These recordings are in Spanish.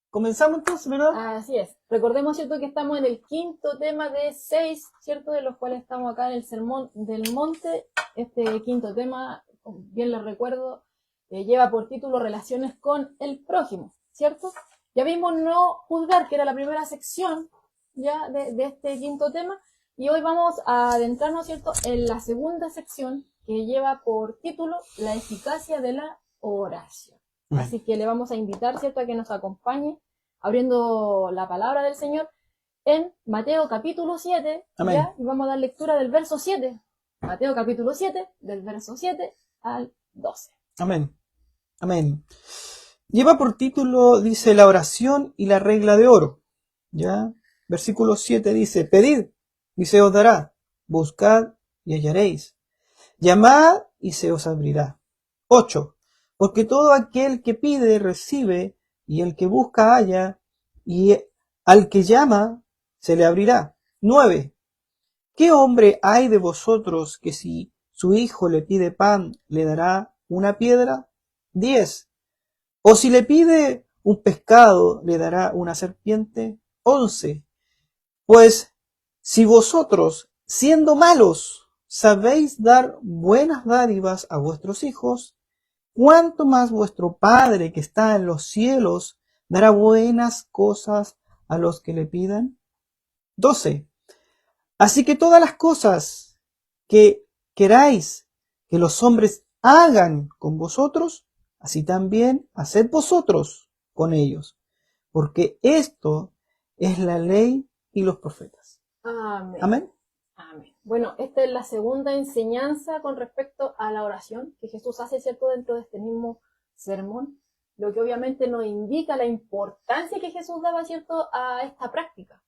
Comenzamos entonces, ¿verdad? Así es. Recordemos, ¿cierto?, que estamos en el quinto tema de 6, ¿cierto?, de los cuales estamos acá en el Sermón del Monte. Este quinto tema, bien les recuerdo, lleva por título Relaciones con el prójimo, ¿cierto? Ya vimos no juzgar, que era la primera sección ya de este quinto tema, y hoy vamos a adentrarnos, ¿cierto?, en la segunda sección, que lleva por título La eficacia de la oración. Así que le vamos a invitar, ¿cierto?, a que nos acompañe abriendo la palabra del Señor en Mateo capítulo 7, ¿ya? Y vamos a dar lectura del verso 7. Mateo capítulo 7, del verso 7 al 12. Amén. Amén. Lleva por título, dice, la oración y la regla de oro. ¿Ya? Versículo 7 dice, pedid y se os dará, buscad y hallaréis, llamad y se os abrirá. 8. Porque todo aquel que pide recibe, y el que busca halla, y al que llama se le abrirá. 9. ¿Qué hombre hay de vosotros que si su hijo le pide pan, le dará una piedra? 10. ¿O si le pide un pescado, le dará una serpiente? 11. Pues si vosotros, siendo malos, sabéis dar buenas dádivas a vuestros hijos, ¿cuánto más vuestro Padre que está en los cielos dará buenas cosas a los que le pidan? 12. Así que todas las cosas que queráis que los hombres hagan con vosotros, así también haced vosotros con ellos, porque esto es la ley y los profetas. Amén. Amén. Amén. Bueno, esta es la segunda enseñanza con respecto a la oración que Jesús hace, ¿cierto?, dentro de este mismo sermón, lo que obviamente nos indica la importancia que Jesús daba, ¿cierto?, a esta práctica,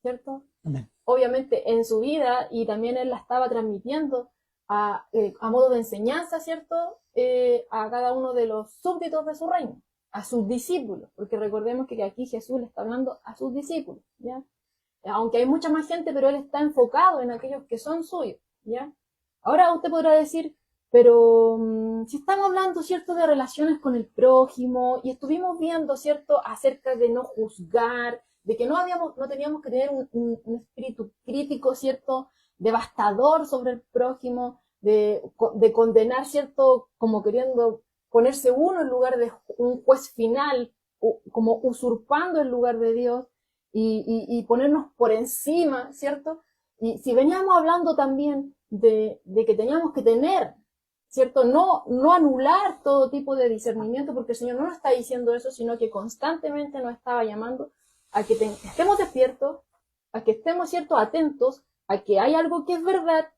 ¿cierto? Amén. Obviamente en su vida, y también él la estaba transmitiendo a modo de enseñanza, ¿cierto?, a cada uno de los súbditos de su reino, a sus discípulos, porque recordemos que aquí Jesús le está hablando a sus discípulos, ¿ya? Aunque hay mucha más gente, pero él está enfocado en aquellos que son suyos, ¿ya? Ahora usted podrá decir, pero si estamos hablando, ¿cierto?, de relaciones con el prójimo, y estuvimos viendo, ¿cierto?, acerca de no juzgar, de que no teníamos que tener un espíritu crítico, ¿cierto?, devastador sobre el prójimo, de condenar, ¿cierto?, como queriendo ponerse uno en lugar de un juez final, como usurpando el lugar de Dios, y ponernos por encima, ¿cierto? Y si veníamos hablando también de que teníamos que tener, ¿cierto? No anular todo tipo de discernimiento, porque el Señor no nos está diciendo eso, sino que constantemente nos estaba llamando a que estemos despiertos, a que estemos, ¿cierto?, atentos, a que hay algo que es verdad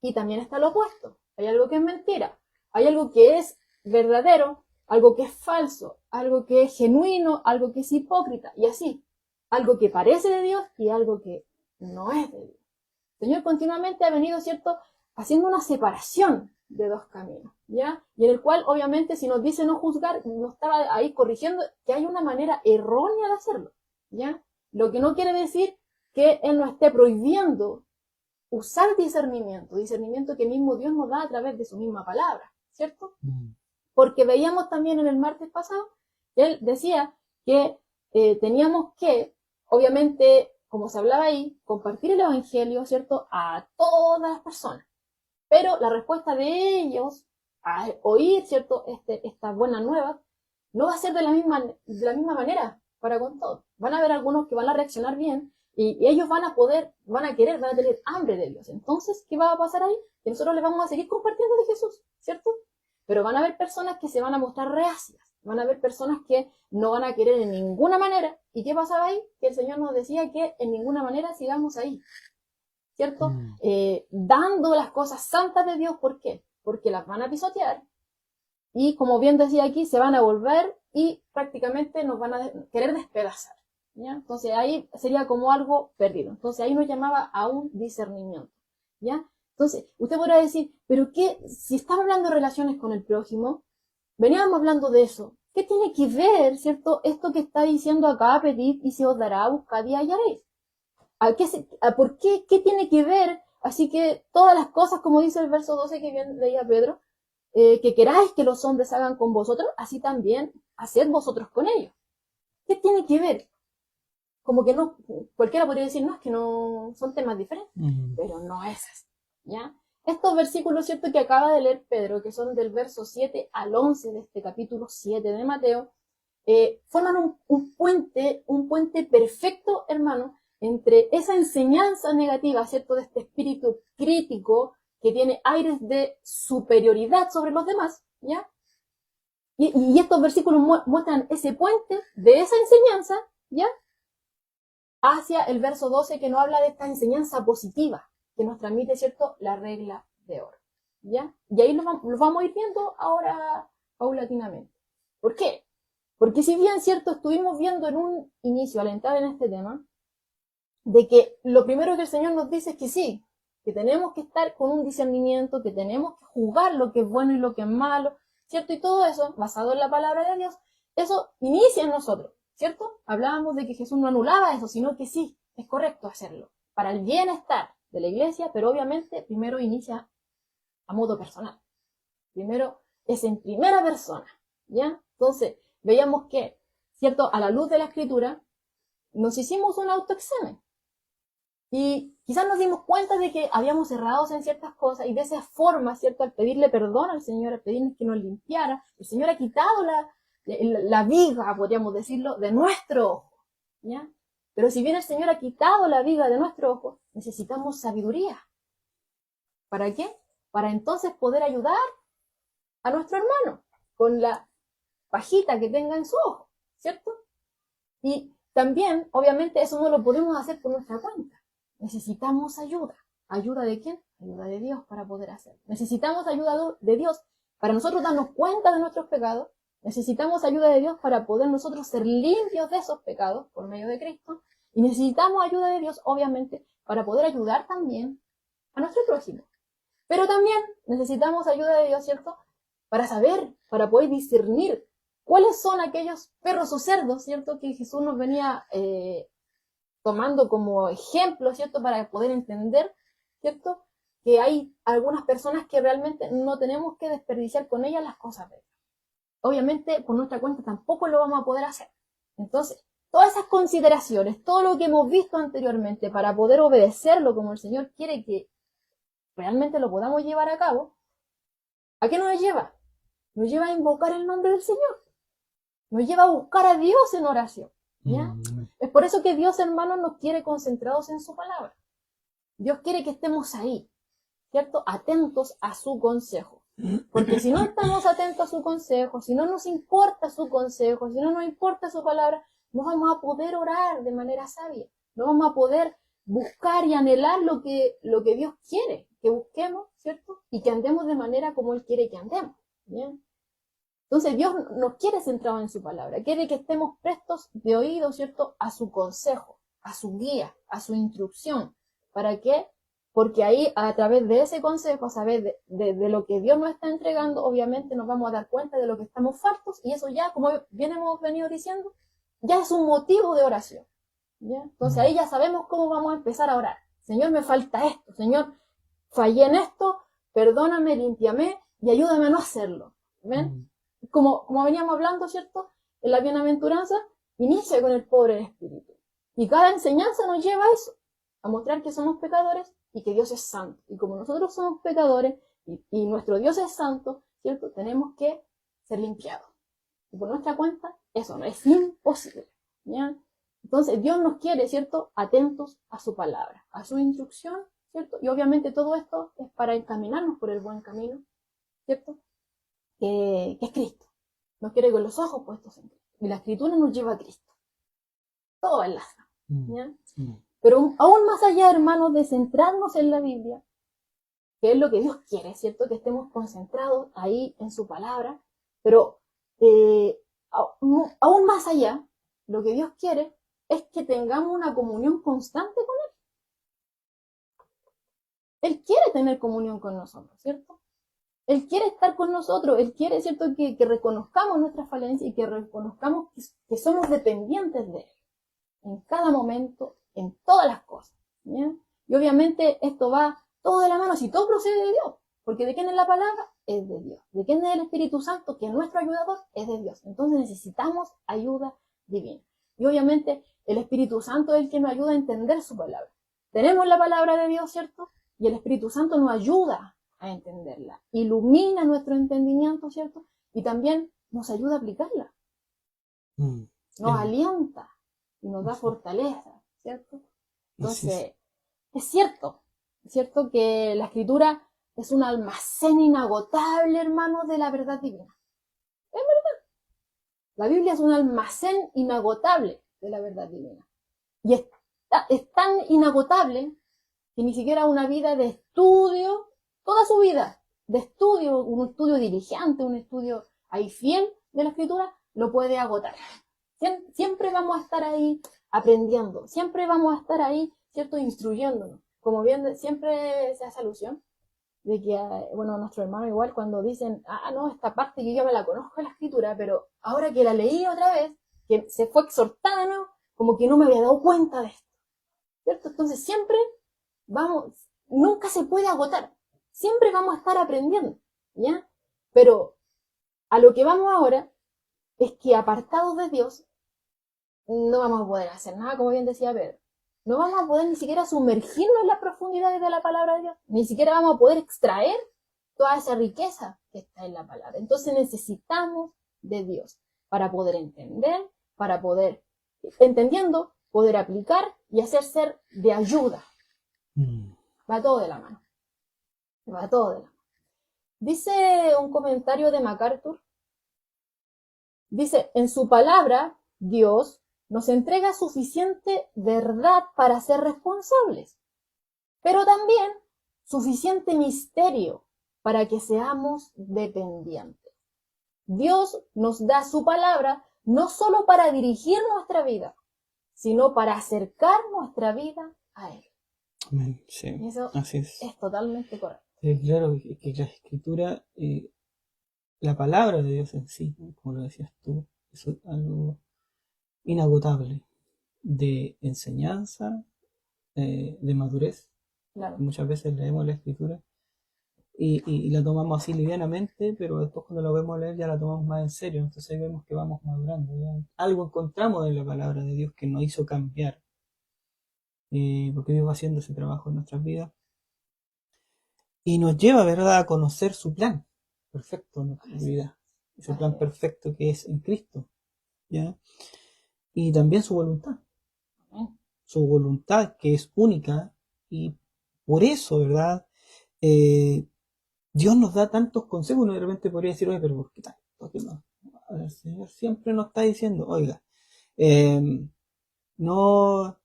y también está lo opuesto. Hay algo que es mentira, hay algo que es verdadero, algo que es falso, algo que es genuino, algo que es hipócrita, y así. Algo que parece de Dios y algo que no es de Dios. El Señor continuamente ha venido, ¿cierto?, haciendo una separación de dos caminos, ¿ya? Y en el cual, obviamente, si nos dice no juzgar, nos estaba ahí corrigiendo que hay una manera errónea de hacerlo, ¿ya? Lo que no quiere decir que Él nos esté prohibiendo usar discernimiento que mismo Dios nos da a través de su misma palabra, ¿cierto? Porque veíamos también en el martes pasado, Él decía que teníamos que, obviamente, como se hablaba ahí, compartir el evangelio, ¿cierto?, a todas las personas. Pero la respuesta de ellos a oír, ¿cierto?, estas buenas nuevas, no va a ser de la misma manera para con todos. Van a haber algunos que van a reaccionar bien y ellos van a tener hambre de Dios. Entonces, ¿qué va a pasar ahí? Que nosotros les vamos a seguir compartiendo de Jesús, ¿cierto? Pero van a haber personas que se van a mostrar reacias. Van a haber personas que no van a querer en ninguna manera. ¿Y qué pasaba ahí? Que el Señor nos decía que en ninguna manera sigamos ahí, ¿cierto? Dando las cosas santas de Dios. ¿Por qué? Porque las van a pisotear y, como bien decía aquí, se van a volver y prácticamente nos van a querer despedazar, ¿ya? Entonces ahí sería como algo perdido. Entonces ahí nos llamaba a un discernimiento, ¿ya? Entonces usted podrá decir, pero ¿qué? Si estamos hablando de relaciones con el prójimo, veníamos hablando de eso. ¿Qué tiene que ver, cierto, esto que está diciendo acá, pedid y se os dará, buscad y hallaréis? ¿Por qué? ¿Qué tiene que ver? Así que todas las cosas, como dice el verso 12 que bien leía Pedro, que queráis que los hombres hagan con vosotros, así también haced vosotros con ellos. ¿Qué tiene que ver? Como que no, cualquiera podría decir, no, es que no, son temas diferentes, pero no es así, ¿ya? Estos versículos, ¿cierto?, que acaba de leer Pedro, que son del verso 7 al 11 de este capítulo 7 de Mateo, forman un puente perfecto, hermano, entre esa enseñanza negativa, ¿cierto?, de este espíritu crítico que tiene aires de superioridad sobre los demás, ¿ya? Y estos versículos muestran ese puente de esa enseñanza, ¿ya?, hacia el verso 12 que nos habla de esta enseñanza positiva que nos transmite, ¿cierto?, la regla de oro, ¿ya? Y ahí los vamos a ir viendo ahora paulatinamente. ¿Por qué? Porque si bien, ¿cierto?, estuvimos viendo en un inicio, al entrar en este tema, de que lo primero que el Señor nos dice es que sí, que tenemos que estar con un discernimiento, que tenemos que juzgar lo que es bueno y lo que es malo, ¿cierto? Y todo eso, basado en la palabra de Dios, eso inicia en nosotros, ¿cierto? Hablábamos de que Jesús no anulaba eso, sino que sí, es correcto hacerlo, para el bienestar de la iglesia, pero obviamente primero inicia a modo personal. Primero es en primera persona, ¿ya? Entonces, veíamos que, ¿cierto?, a la luz de la Escritura, nos hicimos un autoexamen. Y quizás nos dimos cuenta de que habíamos errado en ciertas cosas y de esa forma, ¿cierto?, al pedirle perdón al Señor, al pedirle que nos limpiara, el Señor ha quitado la viga, podríamos decirlo, de nuestro ojo, ¿ya? Pero si bien el Señor ha quitado la viga de nuestro ojo, necesitamos sabiduría. ¿Para qué? Para entonces poder ayudar a nuestro hermano con la pajita que tenga en su ojo, ¿cierto? Y también, obviamente, eso no lo podemos hacer por nuestra cuenta. Necesitamos ayuda. ¿Ayuda de quién? Ayuda de Dios para poder hacerlo. Necesitamos ayuda de Dios para nosotros darnos cuenta de nuestros pecados. Necesitamos ayuda de Dios para poder nosotros ser limpios de esos pecados por medio de Cristo. Y necesitamos ayuda de Dios, obviamente, para poder ayudar también a nuestro prójimo. Pero también necesitamos ayuda de Dios, ¿cierto?, para saber, para poder discernir cuáles son aquellos perros o cerdos, ¿cierto?, que Jesús nos venía tomando como ejemplo, ¿cierto?, para poder entender, ¿cierto?, que hay algunas personas que realmente no tenemos que desperdiciar con ellas las cosas de Dios. Obviamente, por nuestra cuenta tampoco lo vamos a poder hacer. Entonces, todas esas consideraciones, todo lo que hemos visto anteriormente para poder obedecerlo como el Señor quiere que realmente lo podamos llevar a cabo, ¿a qué nos lleva? Nos lleva a invocar el nombre del Señor. Nos lleva a buscar a Dios en oración, ¿ya? Es por eso que Dios, hermanos, nos quiere concentrados en su palabra. Dios quiere que estemos ahí, ¿cierto?, atentos a su consejo. Porque si no estamos atentos a su consejo, si no nos importa su consejo, si no nos importa su palabra, no vamos a poder orar de manera sabia. No vamos a poder buscar y anhelar lo que Dios quiere que busquemos, ¿cierto? Y que andemos de manera como Él quiere que andemos, ¿bien? Entonces Dios nos quiere centrado en su palabra, quiere que estemos prestos de oído, ¿cierto?, a su consejo, a su guía, a su instrucción. ¿Para qué? Porque ahí, a través de ese consejo, a través de lo que Dios nos está entregando, obviamente nos vamos a dar cuenta de lo que estamos faltos, y eso ya, como bien hemos venido diciendo, ya es un motivo de oración, ¿ya? Entonces ahí ya sabemos cómo vamos a empezar a orar. Señor, me falta esto, Señor, fallé en esto, perdóname, límpiame y ayúdame a no hacerlo. ¿Ven? Como veníamos hablando, ¿cierto?, en la bienaventuranza, inicia con el pobre en espíritu. Y cada enseñanza nos lleva a eso, a mostrar que somos pecadores y que Dios es santo. Y como nosotros somos pecadores y nuestro Dios es santo, ¿cierto?, tenemos que ser limpiados. Y por nuestra cuenta, eso no es imposible, ¿ya? Entonces Dios nos quiere, ¿cierto?, atentos a su palabra, a su instrucción, ¿cierto? Y obviamente todo esto es para encaminarnos por el buen camino, ¿cierto?, que es Cristo. Nos quiere con los ojos puestos en Cristo. Y la Escritura nos lleva a Cristo. Todo enlaza, ¿ya? Pero aún más allá, hermanos, de centrarnos en la Biblia, que es lo que Dios quiere, ¿cierto?, que estemos concentrados ahí en su palabra, pero aún más allá, lo que Dios quiere es que tengamos una comunión constante con Él. Él quiere tener comunión con nosotros, ¿cierto? Él quiere estar con nosotros, Él quiere, ¿cierto?, que reconozcamos nuestras falencias y que reconozcamos que somos dependientes de Él, en cada momento, en todas las cosas, ¿ya? Y obviamente esto va todo de la mano, si todo procede de Dios, porque ¿de quién es la palabra? Es de Dios. ¿De quién es el Espíritu Santo? Que es nuestro ayudador, es de Dios. Entonces necesitamos ayuda divina. Y obviamente el Espíritu Santo es el que nos ayuda a entender su palabra. Tenemos la palabra de Dios, ¿cierto? Y el Espíritu Santo nos ayuda a entenderla, ilumina nuestro entendimiento, ¿cierto? Y también nos ayuda a aplicarla, nos alienta y nos da fortaleza, ¿cierto? Entonces, es cierto que la Escritura es un almacén inagotable, hermanos, de la verdad divina. Es verdad. La Biblia es un almacén inagotable de la verdad divina. Y es tan inagotable que ni siquiera una vida de estudio, toda su vida de estudio, un estudio diligente, un estudio ahí fiel de la Escritura, lo puede agotar. Siempre vamos a estar ahí aprendiendo, siempre vamos a estar ahí, ¿cierto?, instruyéndonos. Como bien siempre se hace alusión, de que, bueno, nuestro hermano igual cuando dicen, no, esta parte yo ya me la conozco en la Escritura, pero ahora que la leí otra vez, que se fue exhortada, ¿no?, como que no me había dado cuenta de esto, ¿cierto? Entonces siempre nunca se puede agotar, siempre vamos a estar aprendiendo, ¿ya? Pero a lo que vamos ahora es que apartados de Dios no vamos a poder hacer nada, como bien decía Pedro. No vamos a poder ni siquiera sumergirnos en las profundidades de la palabra de Dios, ni siquiera vamos a poder extraer toda esa riqueza que está en la palabra. Entonces necesitamos de Dios para poder entender, para poder, entendiendo, poder aplicar y hacer ser de ayuda. Va todo de la mano. Va todo de la mano. Dice un comentario de MacArthur, dice, en su palabra, Dios nos entrega suficiente verdad para ser responsables, pero también suficiente misterio para que seamos dependientes. Dios nos da su palabra no solo para dirigir nuestra vida, sino para acercar nuestra vida a Él. Amén. Sí, y eso así es. Es totalmente correcto. Claro, que la Escritura, la palabra de Dios en sí, como lo decías tú, es algo inagotable de enseñanza, de madurez. Claro. Muchas veces leemos la Escritura y la tomamos así livianamente, pero después cuando la vemos leer ya la tomamos más en serio. Entonces ahí vemos que vamos madurando. ¿Ya? Algo encontramos en la palabra de Dios que nos hizo cambiar, porque Dios va haciendo ese trabajo en nuestras vidas y nos lleva, ¿verdad?, a conocer su plan perfecto en nuestra vida, ese plan perfecto que es en Cristo, ¿ya? Y también su voluntad que es única, y por eso, ¿verdad?, Dios nos da tantos consejos. Uno de repente podría decir, oye, pero ¿por qué tal? ¿Por qué no? El Señor siempre nos está diciendo, oiga, no,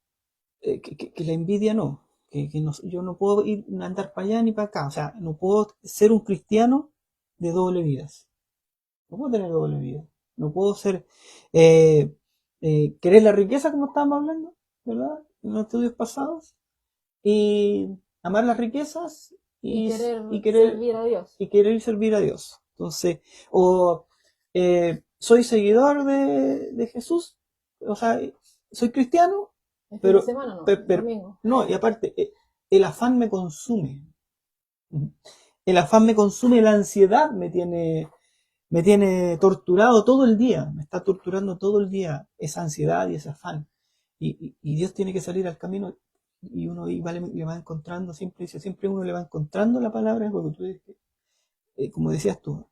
que la envidia no, yo no puedo andar para allá ni para acá, o sea, no puedo ser un cristiano de doble vidas, no puedo tener doble vida, no puedo ser, querer la riqueza como estábamos hablando, ¿verdad?, en los estudios pasados, y amar las riquezas y querer servir a Dios. Y querer servir a Dios. Entonces, soy seguidor de Jesús, o sea, soy cristiano, El pero, fin de semana no, domingo. No, y aparte, el afán me consume. El afán me consume, la ansiedad me tiene torturado todo el día, me está torturando todo el día esa ansiedad y ese afán. Y Dios tiene que salir al camino, y uno le va encontrando, siempre uno le va encontrando la palabra, porque tú dices, como decías tú,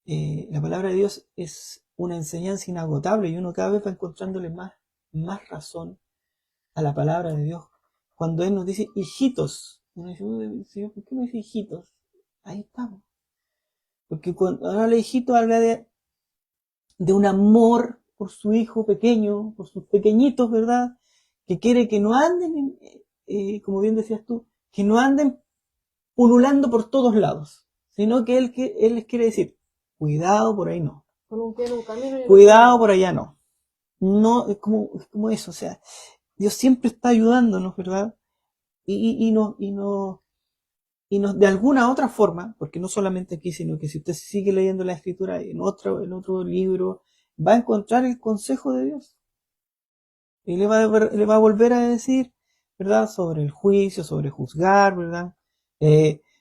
la palabra de Dios es una enseñanza inagotable, y uno cada vez va encontrándole más razón a la palabra de Dios. Cuando Él nos dice hijitos, uno dice, Señor, ¿por qué no dice hijitos? Ahí estamos. Porque cuando habla de hijitos, habla de un amor por su hijo pequeño, por sus pequeñitos, ¿verdad?, que quiere que no anden, como bien decías tú, que no anden pululando por todos lados, sino que Él les quiere decir, cuidado por ahí no. Con un pie en un camino y Cuidado por allá no. No, es como eso, o sea, Dios siempre está ayudándonos, ¿verdad? Y nos, de alguna otra forma, porque no solamente aquí, sino que si usted sigue leyendo la Escritura en otro libro, va a encontrar el consejo de Dios. Y le va a volver a decir, ¿verdad?, sobre el juicio, sobre juzgar, ¿verdad?,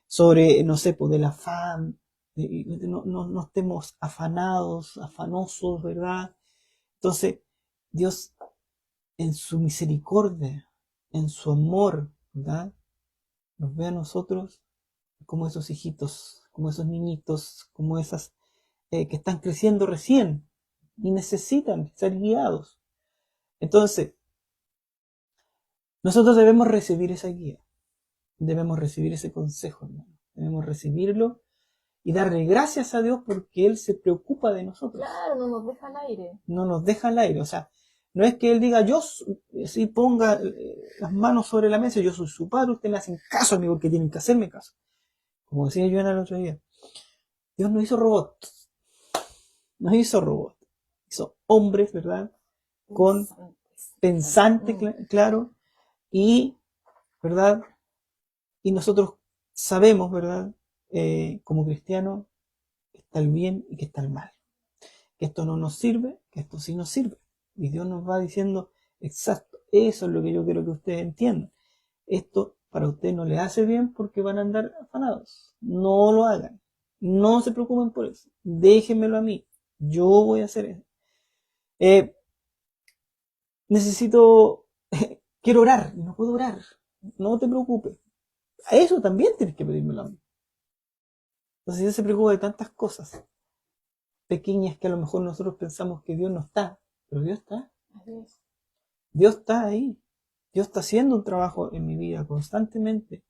sobre, no sé, pues del afán, no estemos afanosos, ¿verdad?, Entonces, Dios en su misericordia, en su amor, ¿verdad? Nos ve a nosotros como esos hijitos, como esos niñitos, como esas que están creciendo recién y necesitan ser guiados. Entonces, nosotros debemos recibir esa guía, debemos recibir ese consejo, hermano. Debemos recibirlo y darle gracias a Dios porque Él se preocupa de nosotros. Claro, no nos deja al aire. No nos deja al aire, o sea, no es que Él diga, yo sí ponga las manos sobre la mesa, yo soy su padre, ustedes me hacen caso a mí porque tienen que hacerme caso. Como decía yo en el otro día, Dios no hizo robots, no hizo robots, hizo hombres, ¿verdad? Con pensante, claro, y, ¿verdad? Y nosotros sabemos, ¿verdad? Como cristianos, que está el bien y que está el mal. Que esto no nos sirve, que esto sí nos sirve. Y Dios nos va diciendo, exacto, eso es lo que yo quiero que ustedes entiendan. Esto para ustedes no les hace bien porque van a andar afanados. No lo hagan. No se preocupen por eso. Déjenmelo a mí. Yo voy a hacer eso. Necesito, quiero orar, no puedo orar. No te preocupes. A eso también tienes que pedírmelo a mí. Entonces Dios se preocupa de tantas cosas pequeñas que a lo mejor nosotros pensamos que Dios no está, pero Dios está. Dios está ahí. Dios está haciendo un trabajo en mi vida constantemente.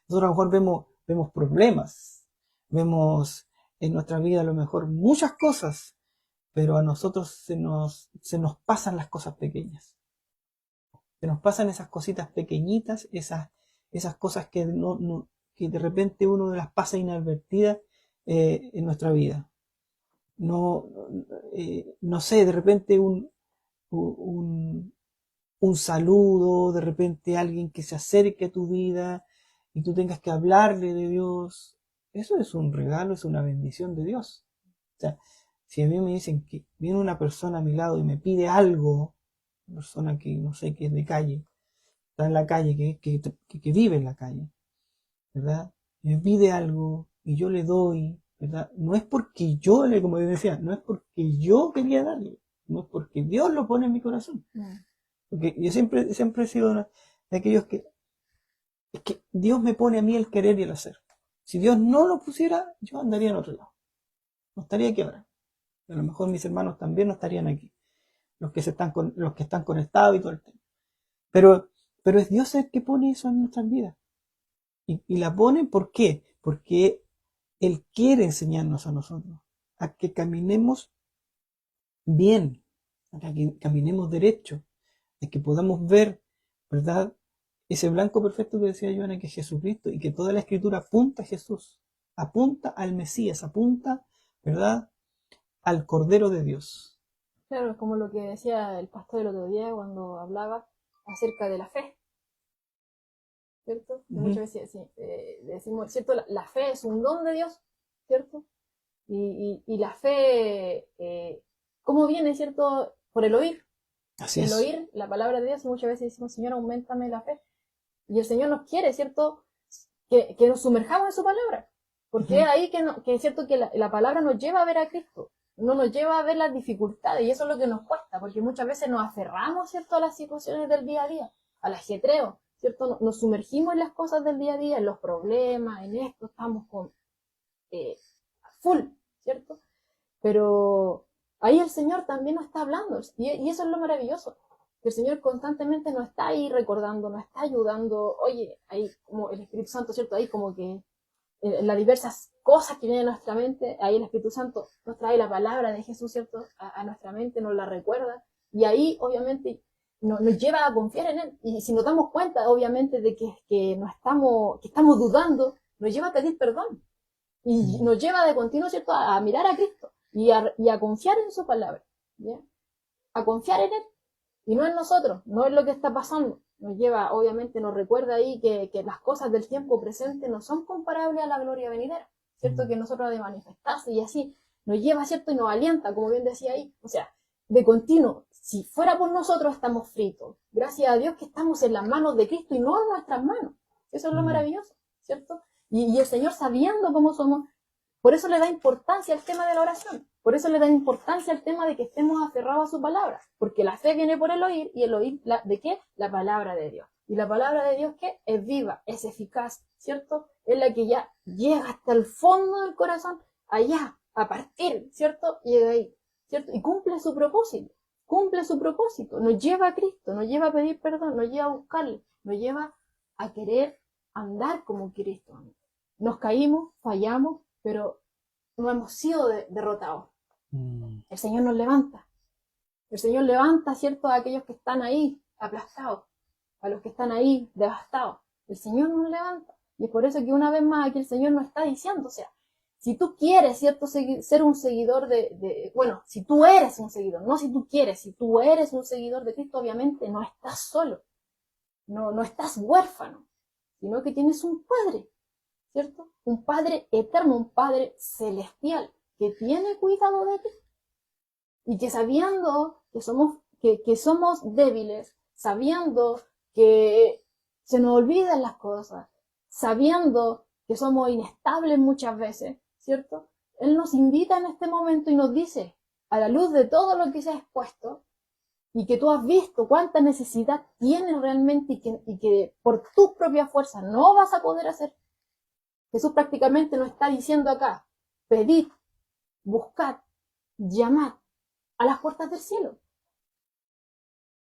Nosotros a lo mejor vemos problemas, vemos en nuestra vida a lo mejor muchas cosas, pero a nosotros se nos pasan las cosas pequeñas. Se nos pasan esas cositas pequeñitas, esas cosas que, que de repente uno las pasa inadvertidas en nuestra vida. No sé, de repente un saludo, de repente alguien que se acerque a tu vida y tú tengas que hablarle de Dios. Eso es un regalo, es una bendición de Dios. O sea, si a mí me dicen que viene una persona a mi lado y me pide algo, una persona que no sé, que es de calle, está en la calle, que vive en la calle, ¿verdad? Me pide algo y yo le doy, ¿verdad? No es porque yo como decía, no es porque yo quería darle, no es porque Dios lo pone en mi corazón. Porque yo siempre he sido de aquellos es que Dios me pone a mí el querer y el hacer. Si Dios no lo pusiera, yo andaría en otro lado. No estaría aquí ahora. A lo mejor mis hermanos también no estarían aquí. Los que están conectados y todo el tema. Pero es Dios el que pone eso en nuestras vidas. Y la pone, ¿por qué? Porque Él quiere enseñarnos a nosotros a que caminemos bien, a que caminemos derecho, a que podamos ver, ¿verdad? Ese blanco perfecto que decía Joana, que es Jesucristo, y que toda la escritura apunta a Jesús, apunta al Mesías, apunta, ¿verdad? Al Cordero de Dios. Claro, es como lo que decía el pastor el otro día cuando hablaba acerca de la fe. ¿Cierto? Muchas veces decimos, ¿cierto? La fe es un don de Dios, ¿cierto? Y la fe, ¿cómo viene, cierto? Por el oír. Así el es. oír la palabra de Dios, y muchas veces decimos, Señor, aumentame la fe. Y el Señor nos quiere, ¿cierto? Que nos sumerjamos en su palabra. Porque es ahí que es cierto que la palabra nos lleva a ver a Cristo, no nos lleva a ver las dificultades, y eso es lo que nos cuesta, porque muchas veces nos aferramos, ¿cierto?, a las situaciones del día a día, al ajetreo, ¿cierto? Nos sumergimos en las cosas del día a día, en los problemas, en esto, estamos con full, ¿cierto? Pero ahí el Señor también nos está hablando, y eso es lo maravilloso, que el Señor constantemente nos está ahí recordando, nos está ayudando. Oye, ahí como el Espíritu Santo, ¿cierto? Ahí como que las diversas cosas que vienen a nuestra mente, ahí el Espíritu Santo nos trae la palabra de Jesús, ¿cierto? A nuestra mente, nos la recuerda, y ahí obviamente nos lleva a confiar en Él. Y si nos damos cuenta, obviamente, de que estamos dudando, nos lleva a pedir perdón, y nos lleva de continuo, ¿cierto?, a mirar a Cristo y a confiar en su palabra, ¿ya? A confiar en Él y no en nosotros, no en lo que está pasando. Nos lleva, obviamente, nos recuerda ahí que las cosas del tiempo presente no son comparables a la gloria venidera, ¿cierto? Que nosotros ha de manifestarse, y así nos lleva, ¿cierto? Y nos alienta, como bien decía ahí. O sea, de continuo, si fuera por nosotros, estamos fritos. Gracias a Dios que estamos en las manos de Cristo y no en nuestras manos. Eso es lo maravilloso, ¿cierto? Y el Señor, sabiendo cómo somos, Por eso le da importancia al tema de la oración. Por eso le da importancia al tema de que estemos aferrados a su palabra. Porque la fe viene por el oír, y el oír, ¿de qué? La palabra de Dios. Y la palabra de Dios, ¿qué? Es viva, es eficaz, ¿cierto? Es la que ya llega hasta el fondo del corazón, allá, a partir, ¿cierto? Llega ahí, ¿cierto? Y cumple su propósito. Cumple su propósito. Nos lleva a Cristo, nos lleva a pedir perdón, nos lleva a buscarle, nos lleva a querer andar como Cristo. Nos caímos, fallamos, pero no hemos sido derrotados. El Señor nos levanta. El Señor levanta, ¿cierto?, a aquellos que están ahí aplastados, a los que están ahí devastados. El Señor nos levanta. Y es por eso que una vez más aquí el Señor nos está diciendo, o sea, si tú quieres, ¿cierto?, ser un seguidor bueno, si tú eres un seguidor, no si tú quieres, si tú eres un seguidor de Cristo, obviamente no estás solo, no estás huérfano, sino que tienes un Padre, ¿cierto? Un Padre eterno, un Padre celestial, que tiene cuidado de ti. Y que sabiendo que somos débiles, sabiendo que se nos olvidan las cosas, sabiendo que somos inestables muchas veces, ¿cierto? Él nos invita en este momento y nos dice, a la luz de todo lo que se ha expuesto, y que tú has visto cuánta necesidad tienes realmente y que por tus propias fuerzas no vas a poder hacer. Jesús prácticamente nos está diciendo acá, pedid, buscad, llamad a las puertas del cielo.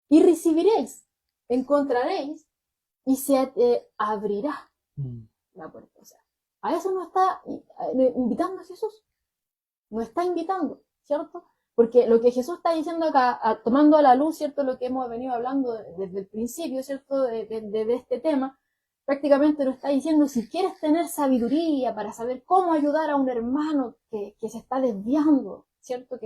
Y recibiréis, encontraréis y se abrirá la puerta. O sea, a eso nos está invitando Jesús. Nos está invitando, ¿cierto? Porque lo que Jesús está diciendo acá, tomando a la luz, ¿cierto?, lo que hemos venido hablando desde el principio, ¿cierto?, de este tema, prácticamente nos está diciendo, si quieres tener sabiduría para saber cómo ayudar a un hermano que se está desviando, ¿cierto?,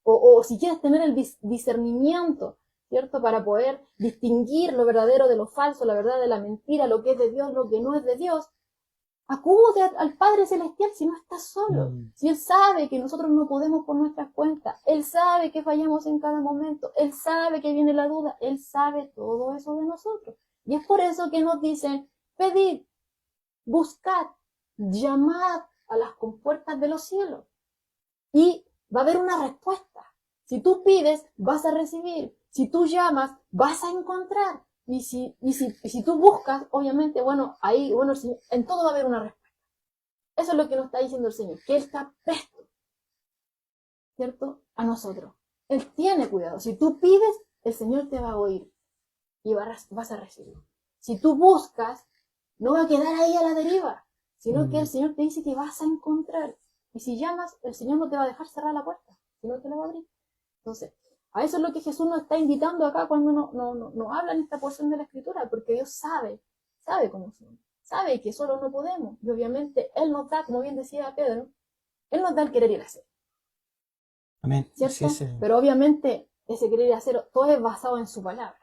o si quieres tener el discernimiento, ¿cierto?, para poder distinguir lo verdadero de lo falso, la verdad de la mentira, lo que es de Dios, lo que no es de Dios, acude al Padre Celestial si no estás solo. Si Él sabe que nosotros no podemos por nuestras cuentas, Él sabe que fallamos en cada momento, Él sabe que viene la duda, Él sabe todo eso de nosotros. Y es por eso que nos dice, pedid, buscad, llamad a las compuertas de los cielos. Y va a haber una respuesta. Si tú pides, vas a recibir. Si tú llamas, vas a encontrar. Y si tú buscas, obviamente, bueno, ahí, bueno, en todo va a haber una respuesta. Eso es lo que nos está diciendo el Señor, que Él está presto, ¿cierto?, a nosotros. Él tiene cuidado. Si tú pides, el Señor te va a oír y vas a recibir. Si tú buscas, no va a quedar ahí a la deriva, sino que el Señor te dice que vas a encontrar. Y si llamas, el Señor no te va a dejar cerrar la puerta, sino que la va a abrir. Entonces, a eso es lo que Jesús nos está invitando acá cuando nos habla en esta porción de la Escritura, porque Dios sabe cómo somos, sabe que solo no podemos. Y obviamente Él nos da, como bien decía Pedro, Él nos da el querer y el hacer. Amén. ¿Cierto? Sí, Pero obviamente ese querer y hacer, todo es basado en su palabra,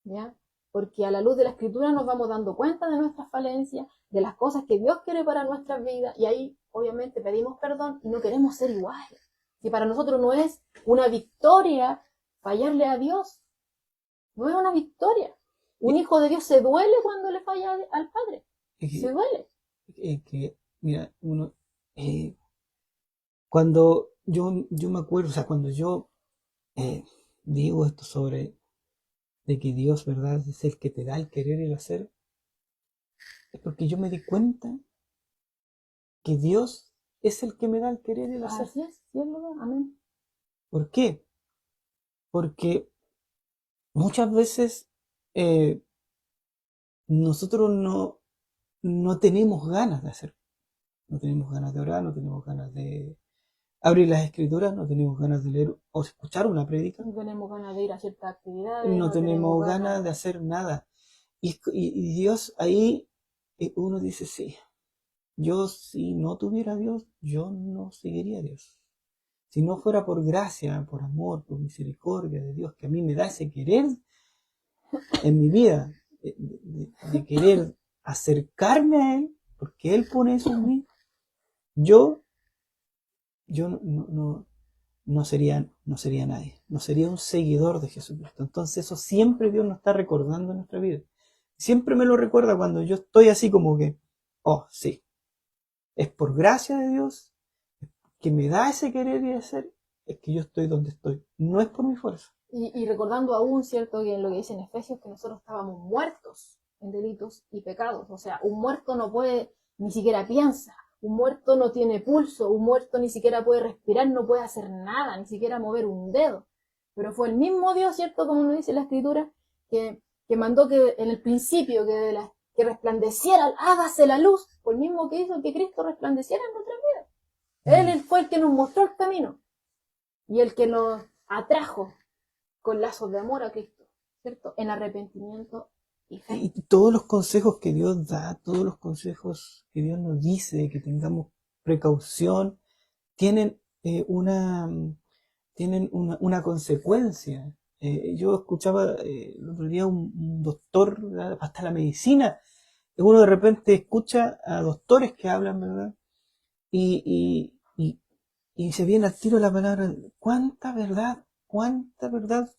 ¿ya? Porque a la luz de la Escritura nos vamos dando cuenta de nuestras falencias, de las cosas que Dios quiere para nuestras vidas, y ahí obviamente pedimos perdón y no queremos ser iguales. Si para nosotros no es una victoria fallarle a Dios, no es una victoria. Un hijo de Dios se duele cuando le falla al Padre, se duele. Mira, cuando yo me acuerdo, o sea, cuando yo digo esto sobre de que Dios, ¿verdad?, es el que te da el querer y el hacer, es porque yo me di cuenta que Dios es el que me da el querer y el hacer. Así es, sí es verdad, amén. ¿Por qué? Porque muchas veces nosotros no tenemos ganas de hacer. No tenemos ganas de orar, no tenemos ganas de abrir las escrituras, no tenemos ganas de leer o escuchar una prédica. No tenemos ganas de ir a ciertas actividades. No tenemos ganas de hacer nada. Y Dios ahí, uno dice, sí, yo si no tuviera a Dios, yo no seguiría a Dios. Si no fuera por gracia, por amor, por misericordia de Dios, que a mí me da ese querer en mi vida, de querer acercarme a Él, porque Él pone eso en mí, yo no sería nadie, no sería un seguidor de Jesucristo. Entonces eso siempre Dios nos está recordando en nuestra vida. Siempre me lo recuerda cuando yo estoy así como que, oh, sí, es por gracia de Dios que me da ese querer y hacer, es que yo estoy donde estoy. No es por mi fuerza. Y recordando aún, ¿cierto?, que en lo que dice en Efesios, que nosotros estábamos muertos en delitos y pecados. O sea, un muerto no puede, ni siquiera piensa. Un muerto no tiene pulso. Un muerto ni siquiera puede respirar, no puede hacer nada, ni siquiera mover un dedo. Pero fue el mismo Dios, ¿cierto?, como nos dice la Escritura, que mandó que en el principio que resplandeciera, hágase la luz. Fue el mismo que hizo que Cristo resplandeciera en nuestras vidas. Él fue el que nos mostró el camino y el que nos atrajo con lazos de amor a Cristo, ¿cierto? En arrepentimiento y fe. Y todos los consejos que Dios da, todos los consejos que Dios nos dice, que tengamos precaución, tienen una consecuencia. Yo escuchaba el otro día un doctor, ¿verdad?, hasta la medicina. Uno de repente escucha a doctores que hablan, ¿verdad? Y se viene al tiro la palabra. ¿Cuánta verdad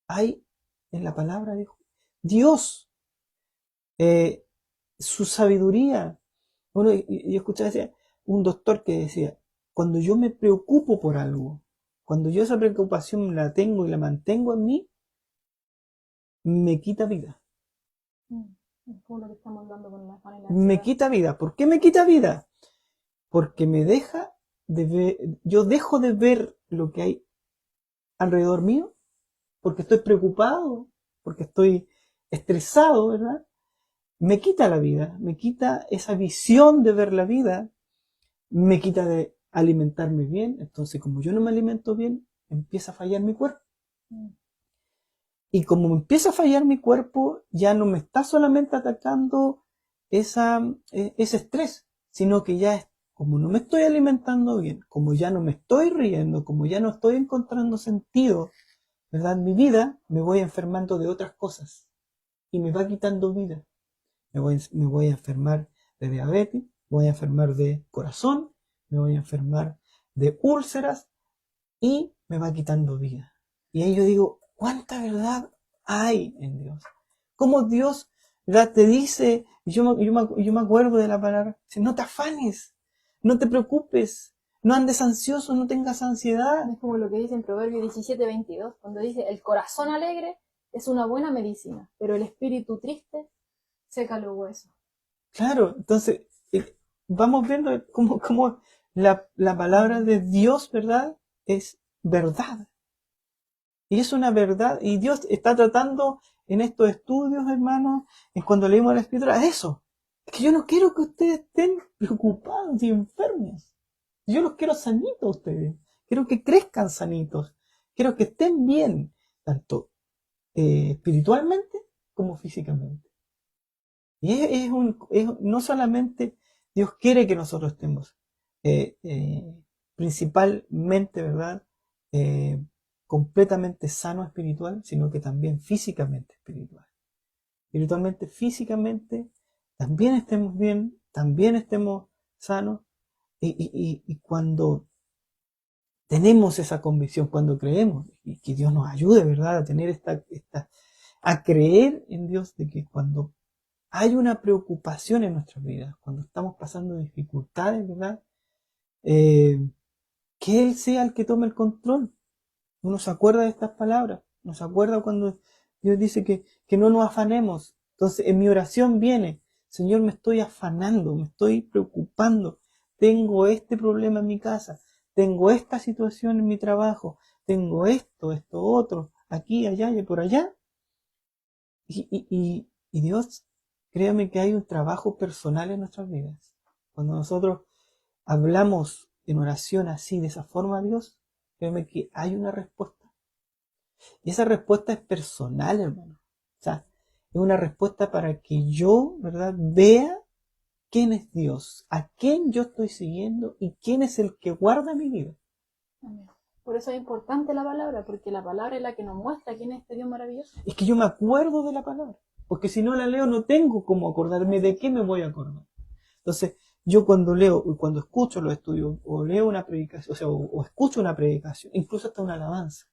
hay en la palabra de Dios? Su sabiduría. Yo escuchaba un doctor que decía, cuando yo me preocupo por algo, cuando yo esa preocupación la tengo y la mantengo en mí, me quita vida. Es como lo que estamos hablando con la afán y la Me ansiedad. quita vida. ¿Por qué me quita vida? Porque me deja de ver, yo dejo de ver lo que hay alrededor mío, porque estoy preocupado, porque estoy estresado, ¿verdad? Me quita la vida, me quita esa visión de ver la vida, me quita de alimentarme bien. Entonces, como yo no me alimento bien, empieza a fallar mi cuerpo. Y como empieza a fallar mi cuerpo, ya no me está solamente atacando ese estrés, sino que ya es, como no me estoy alimentando bien, como ya no me estoy riendo, como ya no estoy encontrando sentido, ¿verdad?, en mi vida, me voy enfermando de otras cosas y me va quitando vida. Me voy a enfermar de diabetes, me voy a enfermar de corazón, me voy a enfermar de úlceras y me va quitando vida. Y ahí yo digo, ¿cuánta verdad hay en Dios? Cómo Dios, ¿verdad?, te dice, yo me acuerdo de la palabra, dice, no te afanes, no te preocupes, no andes ansioso, no tengas ansiedad. Es como lo que dice en Proverbios 17:22, cuando dice, el corazón alegre es una buena medicina, pero el espíritu triste seca los huesos. Claro, entonces vamos viendo cómo la palabra de Dios, ¿verdad?, es verdad. Y es una verdad, y Dios está tratando en estos estudios, hermanos, en cuando leímos la Escritura, eso. Es que yo no quiero que ustedes estén preocupados y enfermos. Yo los quiero sanitos a ustedes. Quiero que crezcan sanitos. Quiero que estén bien, tanto espiritualmente como físicamente. Y no solamente Dios quiere que nosotros estemos principalmente, ¿verdad?, completamente sano espiritual, sino que también físicamente espiritual. Espiritualmente, físicamente, también estemos bien, también estemos sanos. Y cuando tenemos esa convicción, cuando creemos, y que Dios nos ayude, ¿verdad?, a tener a creer en Dios, de que cuando hay una preocupación en nuestras vidas, cuando estamos pasando dificultades, ¿verdad?, que Él sea el que tome el control. Uno se acuerda de estas palabras, nos acuerda cuando Dios dice que no nos afanemos. Entonces, en mi oración viene, Señor, me estoy afanando, me estoy preocupando, tengo este problema en mi casa, tengo esta situación en mi trabajo, tengo esto otro, aquí, allá y por allá. Y Dios, créame que hay un trabajo personal en nuestras vidas. Cuando nosotros hablamos en oración así, de esa forma a Dios, créeme que hay una respuesta. Y esa respuesta es personal, hermano. O sea, es una respuesta para que yo, ¿verdad?, vea quién es Dios, a quién yo estoy siguiendo y quién es el que guarda mi vida. Amén. Por eso es importante la palabra, porque la palabra es la que nos muestra quién es este Dios maravilloso. Es que yo me acuerdo de la palabra, porque si no la leo no tengo cómo acordarme de qué me voy a acordar. Entonces, yo cuando leo, cuando escucho los estudios, o leo una predicación, o sea, o escucho una predicación, incluso hasta una alabanza,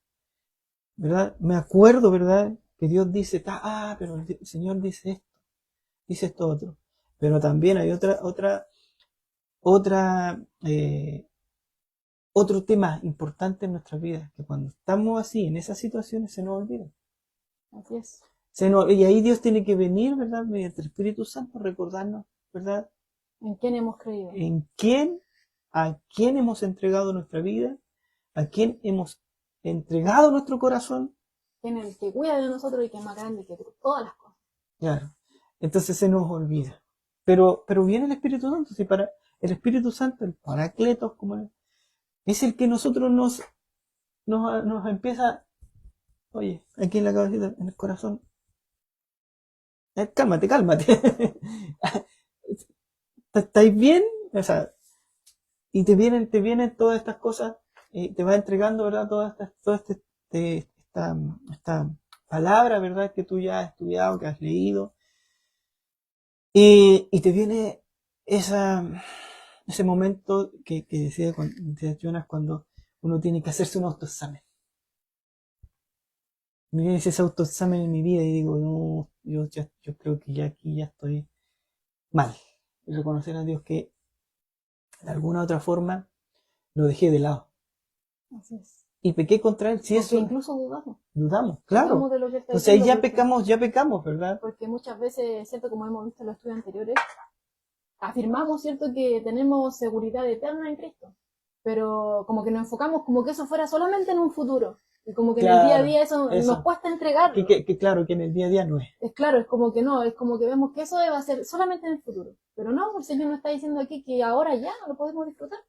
¿verdad?, me acuerdo, ¿verdad?, que Dios dice, pero el Señor dice esto otro. Pero también hay otra Otro tema importante en nuestra vida, que cuando estamos así, en esas situaciones, se nos olvida. Así es. Y ahí Dios tiene que venir, ¿verdad? Mediante el Espíritu Santo, recordarnos, ¿verdad? ¿En quién hemos creído? A quién hemos entregado nuestra vida, a quién hemos entregado nuestro corazón. ¿Quién es el que cuida de nosotros y que es más grande que todas las cosas? Claro. Entonces se nos olvida. Pero viene el Espíritu Santo. Si para el Espíritu Santo, el Paracletos, es el que nosotros nos empieza, oye, aquí en la cabecita, en el corazón. Cálmate. ¿Estáis bien? O sea, y te vienen todas estas cosas, te va entregando, ¿verdad? Esta palabra, ¿verdad? Que tú ya has estudiado, que has leído. Y te viene ese momento que decía Jonas, cuando uno tiene que hacerse un autoexamen. Me viene ese autoexamen en mi vida y digo, no, yo creo que ya aquí ya estoy mal. Y reconocer a Dios que de alguna u otra forma lo dejé de lado. Así es. Y pequé contra él. Si Porque eso incluso dudamos, claro. Dudamos de lo que está Entonces ahí diciendo, ya pecamos, ¿verdad? porque muchas veces, ¿cierto? Como hemos visto en los estudios anteriores, afirmamos, ¿cierto?, que tenemos seguridad eterna en Cristo, pero como que nos enfocamos como que eso fuera solamente en un futuro, y como que en el día a día eso nos cuesta entregarlo. Claro, que en el día a día no es. Es claro, es como que no, es como que vemos que eso va a ser solamente en el futuro, pero no, el Señor nos está diciendo aquí que ahora ya lo podemos disfrutar.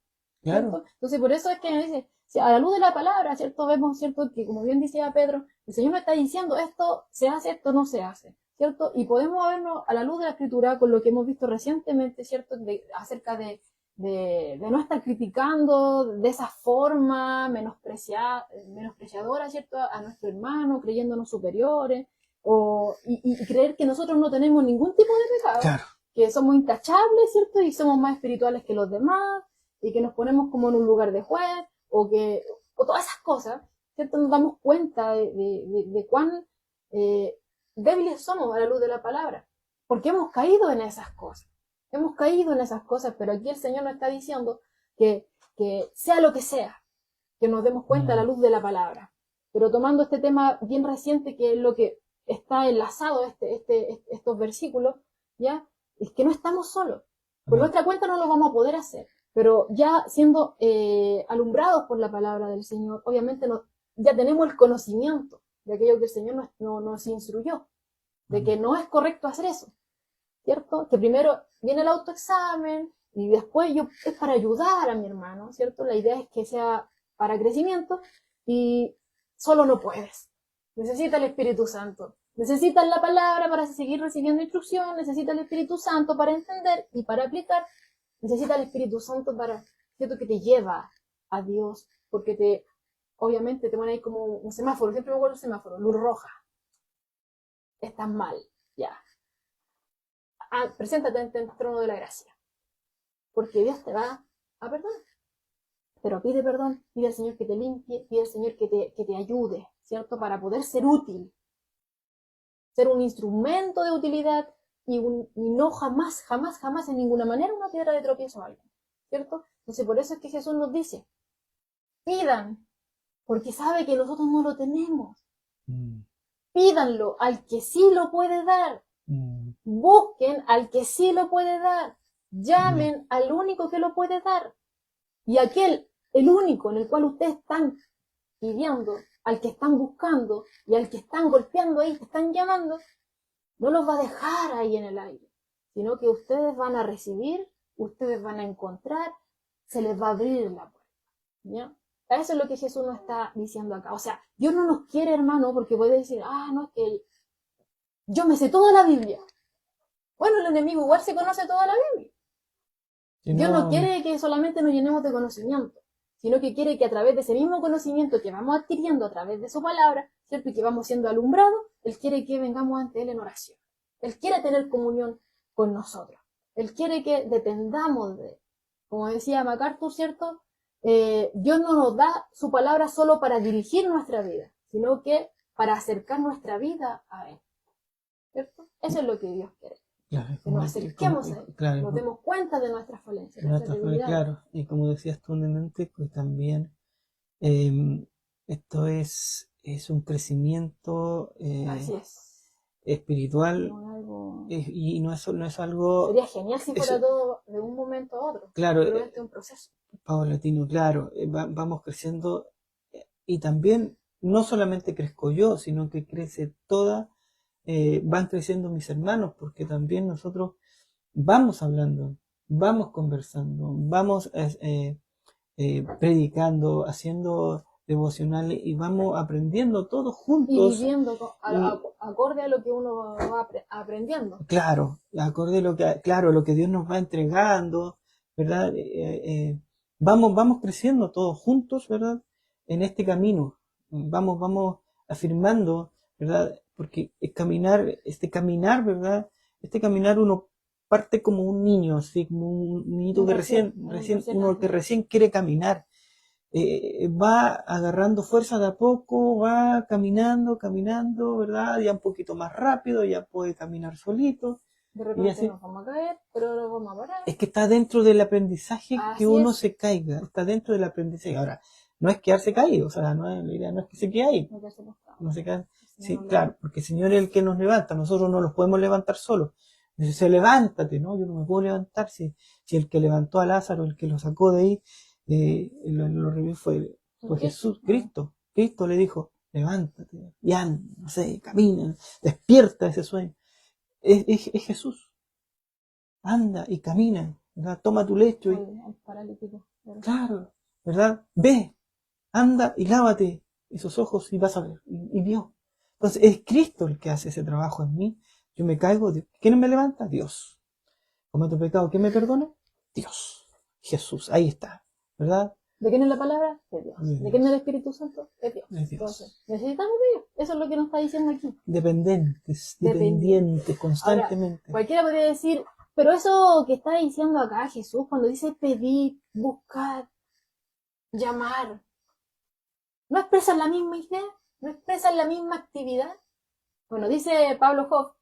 Claro. ¿Cierto? Entonces por eso es que dice, si a la luz de la palabra, ¿cierto? Vemos, ¿cierto?, que como bien decía Pedro, el Señor nos está diciendo esto se hace, esto no se hace, ¿cierto? Y podemos vernos a la luz de la Escritura con lo que hemos visto recientemente, ¿cierto?, acerca de no estar criticando de esa forma menospreciadora, ¿cierto?, a nuestro hermano, creyéndonos superiores, y creer que nosotros no tenemos ningún tipo de pecado, Claro. que somos intachables, ¿cierto?, y somos más espirituales que los demás, y que nos ponemos como en un lugar de juez, o todas esas cosas, ¿cierto? Nos damos cuenta de cuán débiles somos a la luz de la palabra, porque hemos caído en esas cosas. Pero aquí el Señor nos está diciendo que sea lo que sea, que nos demos cuenta a la luz de la palabra. Pero tomando este tema bien reciente, que es lo que está enlazado estos versículos, ¿ya? Es que no estamos solos. Por nuestra cuenta no lo vamos a poder hacer. Pero ya siendo alumbrados por la palabra del Señor, obviamente ya tenemos el conocimiento de aquello que el Señor nos instruyó, de que no es correcto hacer eso, ¿cierto? Que primero viene el autoexamen y después es para ayudar a mi hermano, ¿cierto? La idea es que sea para crecimiento y solo no puedes. Necesitas el Espíritu Santo. Necesitas la palabra para seguir recibiendo instrucción, necesitas el Espíritu Santo para entender y para aplicar. Necesitas el Espíritu Santo para, ¿cierto?, que te lleva a Dios, porque obviamente te pone ahí como un semáforo, siempre me acuerdo del semáforo, luz roja. Estás mal, ya. Preséntate ante el trono de la gracia, porque Dios te va a perdonar. Pero pide perdón, pide al Señor que te limpie, pide al Señor que te ayude, ¿cierto?, para poder ser útil, ser un instrumento de utilidad y no jamás en ninguna manera una piedra de tropiezo a alguien, ¿cierto? Entonces por eso es que Jesús nos dice, pidan, porque sabe que nosotros no lo tenemos. Pídanlo al que sí lo puede dar. Busquen al que sí lo puede dar. Llamen al único que lo puede dar. Y el único en el cual ustedes están pidiendo, al que están buscando y al que están golpeando ahí, que están llamando, no los va a dejar ahí en el aire, sino que ustedes van a recibir, ustedes van a encontrar, se les va a abrir la puerta, ¿ya? Eso es lo que Jesús nos está diciendo acá. O sea, Dios no nos quiere, hermano, porque puede decir, no, es que yo me sé toda la Biblia. Bueno, el enemigo igual se conoce toda la Biblia. Dios no quiere que solamente nos llenemos de conocimiento, sino que quiere que a través de ese mismo conocimiento que vamos adquiriendo a través de su palabra, ¿cierto?, y que vamos siendo alumbrados, Él quiere que vengamos ante Él en oración. Él quiere tener comunión con nosotros. Él quiere que dependamos de Él. Como decía MacArthur, ¿cierto? Dios no nos da su palabra solo para dirigir nuestra vida, sino que para acercar nuestra vida a Él, ¿cierto? Eso es lo que Dios quiere. Claro, que nos acerquemos a Él, claro, nos demos cuenta de nuestras falencias, de nuestras claro, debilidades. y como decías tú antes, pues también eh, esto es un crecimiento Así es. espiritual No es algo... y no es algo, Sería genial si es, fuera todo de un momento a otro, claro, pero este es un proceso. paulatino, claro, vamos creciendo y también no solamente crezco yo, sino que crece toda, van creciendo mis hermanos, porque también nosotros vamos hablando, vamos conversando, vamos predicando, haciendo devocionales y vamos aprendiendo todos Y juntos. viviendo Y, acorde a lo que uno va aprendiendo. claro, acorde a lo que Dios nos va entregando, ¿verdad? Vamos creciendo todos juntos, ¿verdad? En este camino. Vamos afirmando, ¿verdad? Porque este caminar, ¿verdad? Este caminar uno parte como un niño, así como un niñito que uno que recién quiere caminar. Va agarrando fuerza de a poco, va caminando, ¿verdad? Ya un poquito más rápido, ya puede caminar solito. De Y repente así, nos vamos a caer, pero nos vamos a parar. es que está dentro del aprendizaje que Así uno es. se caiga, está dentro del aprendizaje. Ahora, no es quedarse caído, o sea, la idea no es que se quede ahí, No quedarse acostado. no se queda, sí, No, no. claro, porque el Señor es el que nos levanta, nosotros no los podemos levantar solos. Dice, levántate, ¿no? Yo no me puedo levantar si el que levantó a Lázaro, el que lo sacó de ahí, lo revivió fue Jesús, Cristo. Cristo le dijo, levántate, y anda, no sé, camina, despierta ese sueño. Es Jesús. Anda y camina, ¿verdad? Toma tu lecho y, Al paralítico. claro, ¿verdad? Ve, anda y lávate esos ojos y vas a ver. Y vio. Entonces es Cristo el que hace ese trabajo en mí. Yo me caigo, ¿quién me levanta? Dios. Cometo pecado, ¿quién me perdona? Dios. Jesús, ahí está, ¿verdad? ¿De quién es la palabra? De Dios. ¿De quién es el Espíritu Santo? De Dios. De Dios. Entonces, necesitamos de Dios. Eso es lo que nos está diciendo aquí. Dependientes, constantemente. Ahora, cualquiera podría decir, pero eso que está diciendo acá Jesús, cuando dice pedir, buscar, llamar, ¿no expresan la misma idea? ¿No expresan la misma actividad? Bueno, dice Pablo Hoff,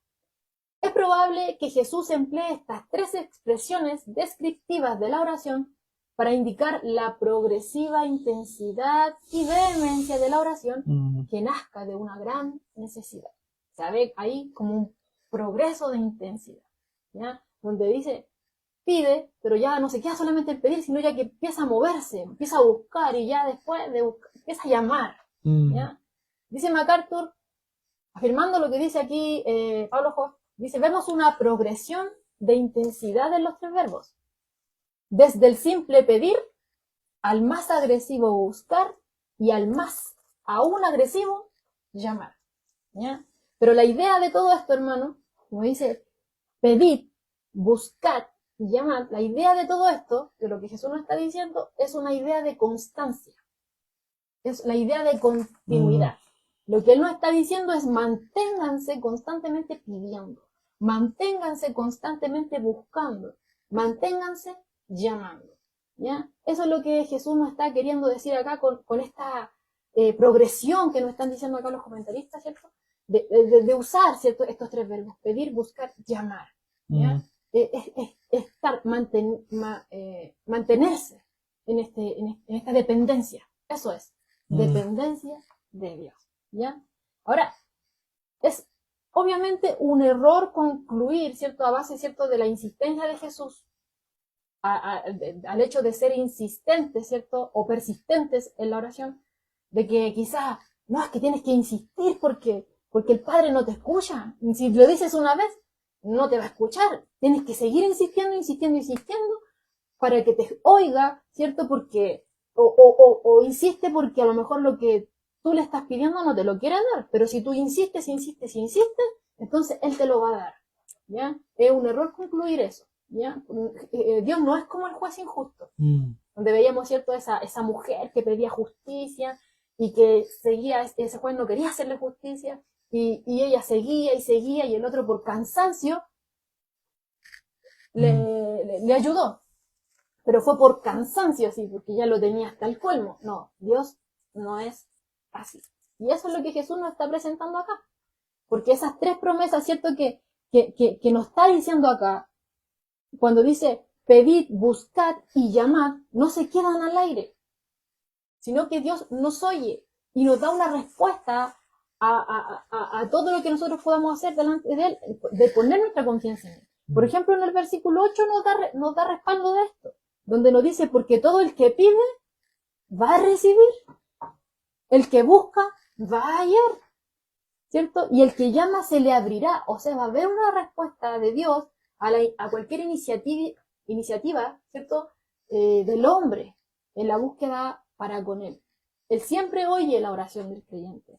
es probable que Jesús emplee estas tres expresiones descriptivas de la oración para indicar la progresiva intensidad y vehemencia de la oración que nazca de una gran necesidad. Se ve ahí como un progreso de intensidad, ¿ya? Donde dice, pide, pero ya no se queda solamente en pedir, sino ya que empieza a moverse, empieza a buscar y ya después de buscar, empieza a llamar, ¿ya? Dice MacArthur, afirmando lo que dice aquí Pablo Hoff, dice, vemos una progresión de intensidad en los tres verbos. Desde el simple pedir al más agresivo buscar y al más aún agresivo llamar, ¿ya? Pero la idea de todo esto, hermano, como dice, pedir, buscar y llamar, la idea de todo esto, de lo que Jesús nos está diciendo, es una idea de constancia. Es la idea de continuidad. Lo que él nos está diciendo es manténganse constantemente pidiendo, manténganse constantemente buscando, manténganse llamando, ¿ya? Eso es lo que Jesús nos está queriendo decir acá con esta progresión que nos están diciendo acá los comentaristas, ¿cierto? De usar, ¿cierto? Estos tres verbos, pedir, buscar, llamar, ¿ya? Mantenerse en esta dependencia, eso es, dependencia de Dios, ¿ya? Ahora, es obviamente un error concluir, ¿cierto? A base, ¿cierto? De la insistencia de Jesús, al hecho de ser insistentes, ¿cierto? O persistentes en la oración, de que quizás, no, es que tienes que insistir porque el Padre no te escucha. Si lo dices una vez, no te va a escuchar. Tienes que seguir insistiendo para que te oiga, ¿cierto? Porque, o insiste porque a lo mejor lo que tú le estás pidiendo no te lo quiere dar, pero si tú insistes, entonces Él te lo va a dar, ¿ya? Es un error concluir eso, ¿ya? Dios no es como el juez injusto, donde veíamos, ¿cierto? Esa mujer que pedía justicia y que seguía, ese juez no quería hacerle justicia y ella seguía y el otro por cansancio le ayudó, pero fue por cansancio, así, porque ya lo tenía hasta el colmo. No, Dios no es así. Y eso es lo que Jesús nos está presentando acá. Porque esas tres promesas, ¿cierto? Que que nos está diciendo acá, cuando dice pedid, buscad y llamad, no se quedan al aire, sino que Dios nos oye y nos da una respuesta a todo lo que nosotros podamos hacer delante de Él, de poner nuestra confianza en Él. Por ejemplo, en el versículo 8 nos da respaldo de esto, donde nos dice, porque todo el que pide va a recibir, el que busca va a hallar, ¿cierto? Y el que llama se le abrirá, o sea, va a haber una respuesta de Dios a cualquier iniciativa, ¿cierto? Del hombre en la búsqueda para con Él. Él siempre oye la oración del creyente.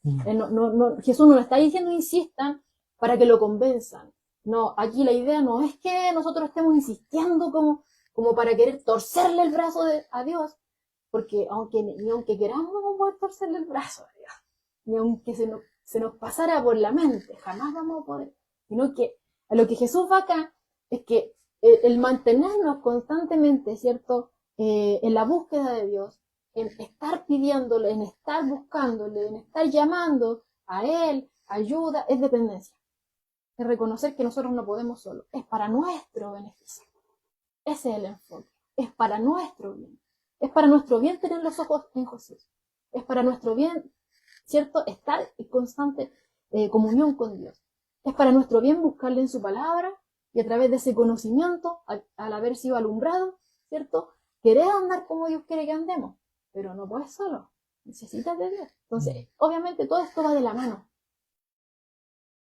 Jesús no le está diciendo insistan para que lo convenzan. No, aquí la idea no es que nosotros estemos insistiendo como para querer torcerle el brazo a Dios, porque ni aunque queramos vamos a poder torcerle el brazo a Dios, ni aunque se nos pasara por la mente, jamás vamos a poder. Sino que a lo que Jesús va acá es que el mantenernos constantemente, ¿cierto? En la búsqueda de Dios, en estar pidiéndole, en estar buscándole, en estar llamando a Él, ayuda, es dependencia. Es reconocer que nosotros no podemos solo. Es para nuestro beneficio. Ese es el enfoque. Es para nuestro bien. Es para nuestro bien tener los ojos en Jesús. Es para nuestro bien, ¿cierto? Estar en constante comunión con Dios. Es para nuestro bien buscarle en su palabra y a través de ese conocimiento, al haber sido alumbrado, ¿cierto? Querer andar como Dios quiere que andemos. Pero no puedes solo. Necesitas de Dios. Entonces, obviamente todo esto va de la mano.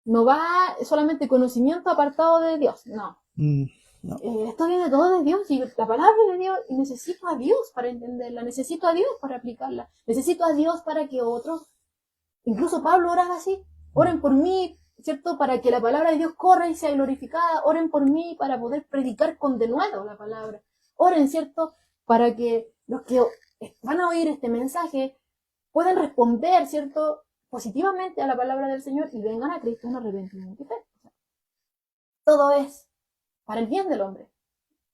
No va solamente conocimiento apartado de Dios. No. No. Esto viene todo de Dios y la palabra de Dios, y necesito a Dios para entenderla, necesito a Dios para aplicarla, necesito a Dios para que otros, incluso Pablo oraba así, oren por mí, ¿cierto? Para que la palabra de Dios corra y sea glorificada, oren por mí para poder predicar con denuedo la palabra, oren, ¿cierto? Para que los que van a oír este mensaje puedan responder, ¿cierto? Positivamente a la palabra del Señor y vengan a Cristo en arrepentimiento y fe. Todo es para el bien del hombre,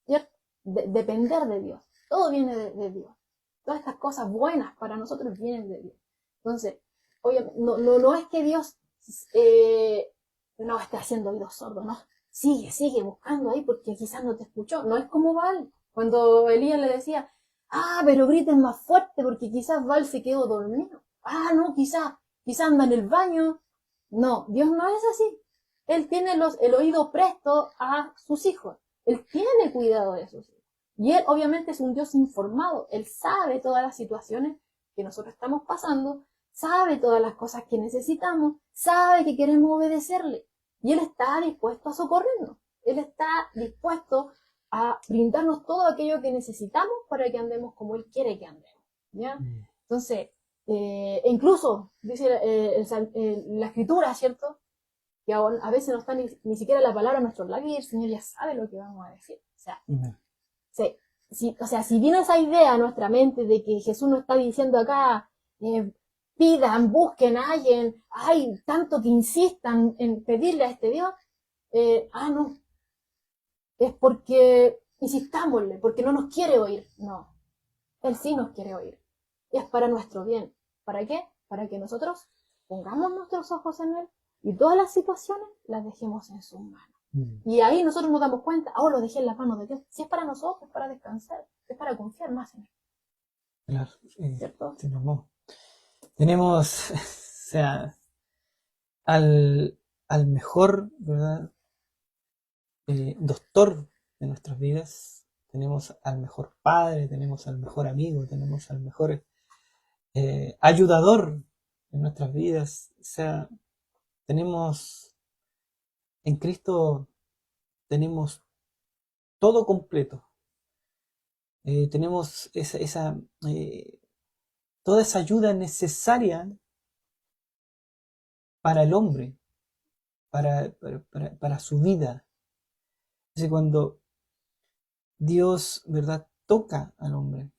¿cierto? Depender de Dios. Todo viene de Dios. Todas estas cosas buenas para nosotros vienen de Dios. Entonces, obviamente, no es que Dios no esté haciendo oídos sordos, no. Sigue buscando ahí porque quizás no te escuchó. No es como Baal, cuando Elías le decía, pero griten más fuerte porque quizás Baal se quedó dormido. No, quizás anda en el baño. No, Dios no es así. Él tiene el oído presto a sus hijos. Él tiene cuidado de sus hijos. Y Él obviamente es un Dios informado. Él sabe todas las situaciones que nosotros estamos pasando, sabe todas las cosas que necesitamos, sabe que queremos obedecerle. Y Él está dispuesto a socorrernos. Él está dispuesto a brindarnos todo aquello que necesitamos para que andemos como Él quiere que andemos. ¿Ya? Entonces, incluso, dice la Escritura, ¿cierto? Que a veces no está ni siquiera la palabra en nuestros labios y el Señor ya sabe lo que vamos a decir. O sea, si viene esa idea a nuestra mente de que Jesús nos está diciendo acá, pidan, busquen, hallen, hay tanto que insistan en pedirle a este Dios, no, es porque insistámosle, porque no nos quiere oír. No, Él sí nos quiere oír. Y es para nuestro bien. ¿Para qué? Para que nosotros pongamos nuestros ojos en Él y todas las situaciones las dejemos en sus manos. Y ahí nosotros nos damos cuenta, lo dejé en las manos de Dios. Si es para nosotros, es para descansar, es para confiar más en Él. Claro, ¿Cierto? Tenemos, o sea, al mejor, ¿verdad? Doctor de nuestras vidas, tenemos al mejor padre, tenemos al mejor amigo, tenemos al mejor ayudador en nuestras vidas. O sea, tenemos en Cristo, tenemos todo completo. Tenemos toda esa ayuda necesaria para el hombre, para su vida. Entonces, cuando Dios, ¿verdad?, toca al hombre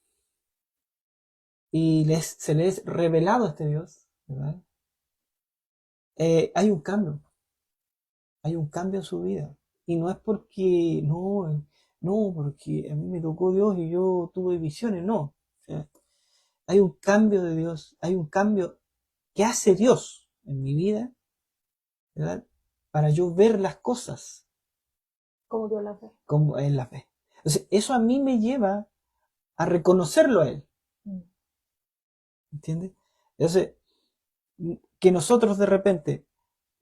y se le es revelado a este Dios, ¿verdad? Hay un cambio en su vida. Y no es porque, no, porque a mí me tocó Dios y yo tuve visiones, no. O sea, hay un cambio de Dios, hay un cambio que hace Dios en mi vida, ¿verdad? para yo ver las cosas Como Dios la ve. como Él las ve. Entonces, eso a mí me lleva a reconocerlo a Él, ¿entiendes? Entonces, que nosotros de repente,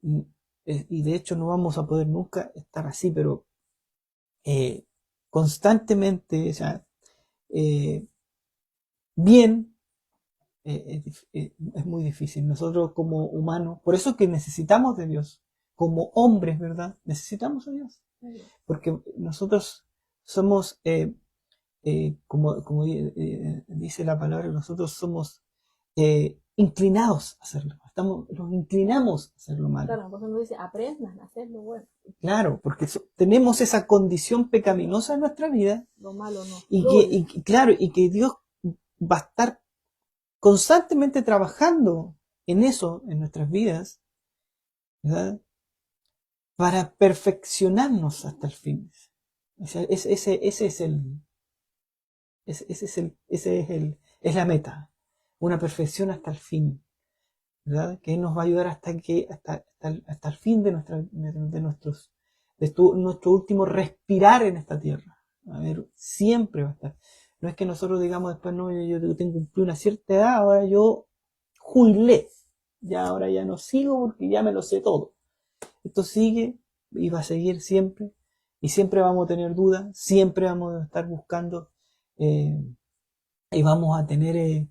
y de hecho no vamos a poder nunca estar así, pero constantemente, o sea, bien, es muy difícil. Nosotros como humanos, por eso que necesitamos de Dios, como hombres, ¿verdad? Necesitamos a Dios, porque nosotros somos, como dice la palabra, nosotros somos inclinados a hacerlo. Los inclinamos a hacer lo malo. Claro, porque uno dice, aprendan a hacer lo bueno. Claro, porque tenemos esa condición pecaminosa en nuestra vida. Lo malo no. Claro, y que Dios va a estar constantemente trabajando en eso, en nuestras vidas, ¿verdad? Para perfeccionarnos hasta el fin. O sea, es la meta. Una perfección hasta el fin, ¿verdad? Que nos va a ayudar hasta el fin de nuestro último respirar en esta tierra. A ver, siempre va a estar. No es que nosotros digamos después, no, yo tengo cumplí una cierta edad, ahora yo jubilé. Ya ahora ya no sigo porque ya me lo sé todo. Esto sigue y va a seguir siempre. Y siempre vamos a tener dudas, siempre vamos a estar buscando y vamos a tener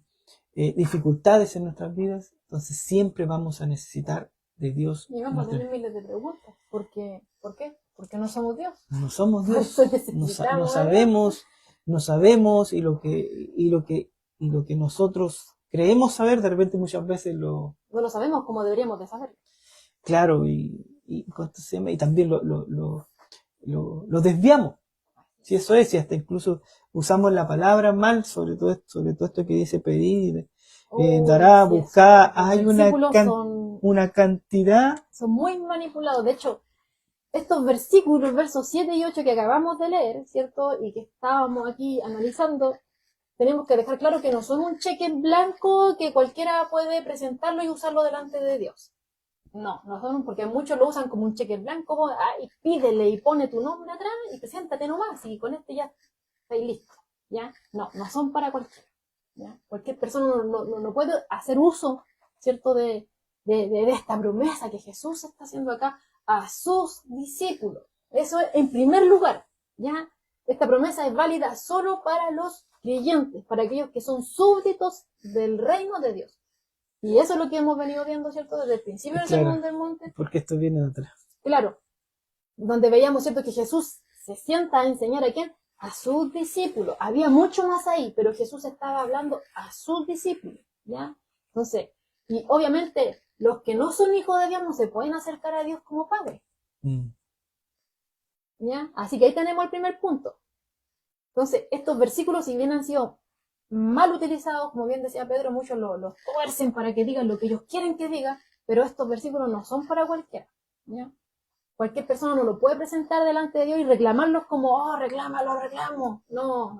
dificultades en nuestras vidas. Entonces siempre vamos a necesitar de Dios. Y vamos a tener miles de preguntas. ¿Por qué? Porque no somos Dios. No somos Por Dios. eso necesitamos a Dios. No sabemos y lo que nosotros creemos saber, de repente muchas veces No lo sabemos como deberíamos de saberlo. claro, y también lo desviamos. Si eso es, y hasta incluso usamos la palabra mal, sobre todo esto que dice pedir, dará, Sí, buscar, los hay versículos una cantidad. son muy manipulados. De hecho, estos versículos, versos 7 y 8 que acabamos de leer, ¿cierto? Y que estábamos aquí analizando, tenemos que dejar claro que no son un cheque en blanco que cualquiera puede presentarlo y usarlo delante de Dios. No son, porque muchos lo usan como un cheque en blanco, y pídele y pone tu nombre atrás y preséntate nomás, y con este ya estáis listos, ¿ya? No son para cualquiera, ¿ya? Cualquier persona no puede hacer uso, ¿cierto? De esta promesa que Jesús está haciendo acá a sus discípulos. Eso en primer lugar, ¿ya? Esta promesa es válida solo para los creyentes, para aquellos que son súbditos del reino de Dios. Y eso es lo que hemos venido viendo, ¿cierto? Desde el principio del Sermón del Monte. Porque esto viene de atrás. Claro, donde veíamos, ¿cierto? Que Jesús se sienta a enseñar a quién? A sus discípulos. Había mucho más ahí, pero Jesús estaba hablando a sus discípulos, ¿ya? Entonces, y obviamente los que no son hijos de Dios no se pueden acercar a Dios como padre. ¿Ya? Así que ahí tenemos el primer punto. Entonces, estos versículos, si bien han sido mal utilizados, como bien decía Pedro, muchos los tuercen para que digan lo que ellos quieren que diga, pero estos versículos no son para cualquiera, ¿ya? Cualquier persona no lo puede presentar delante de Dios y reclamarlos como, reclamo. No.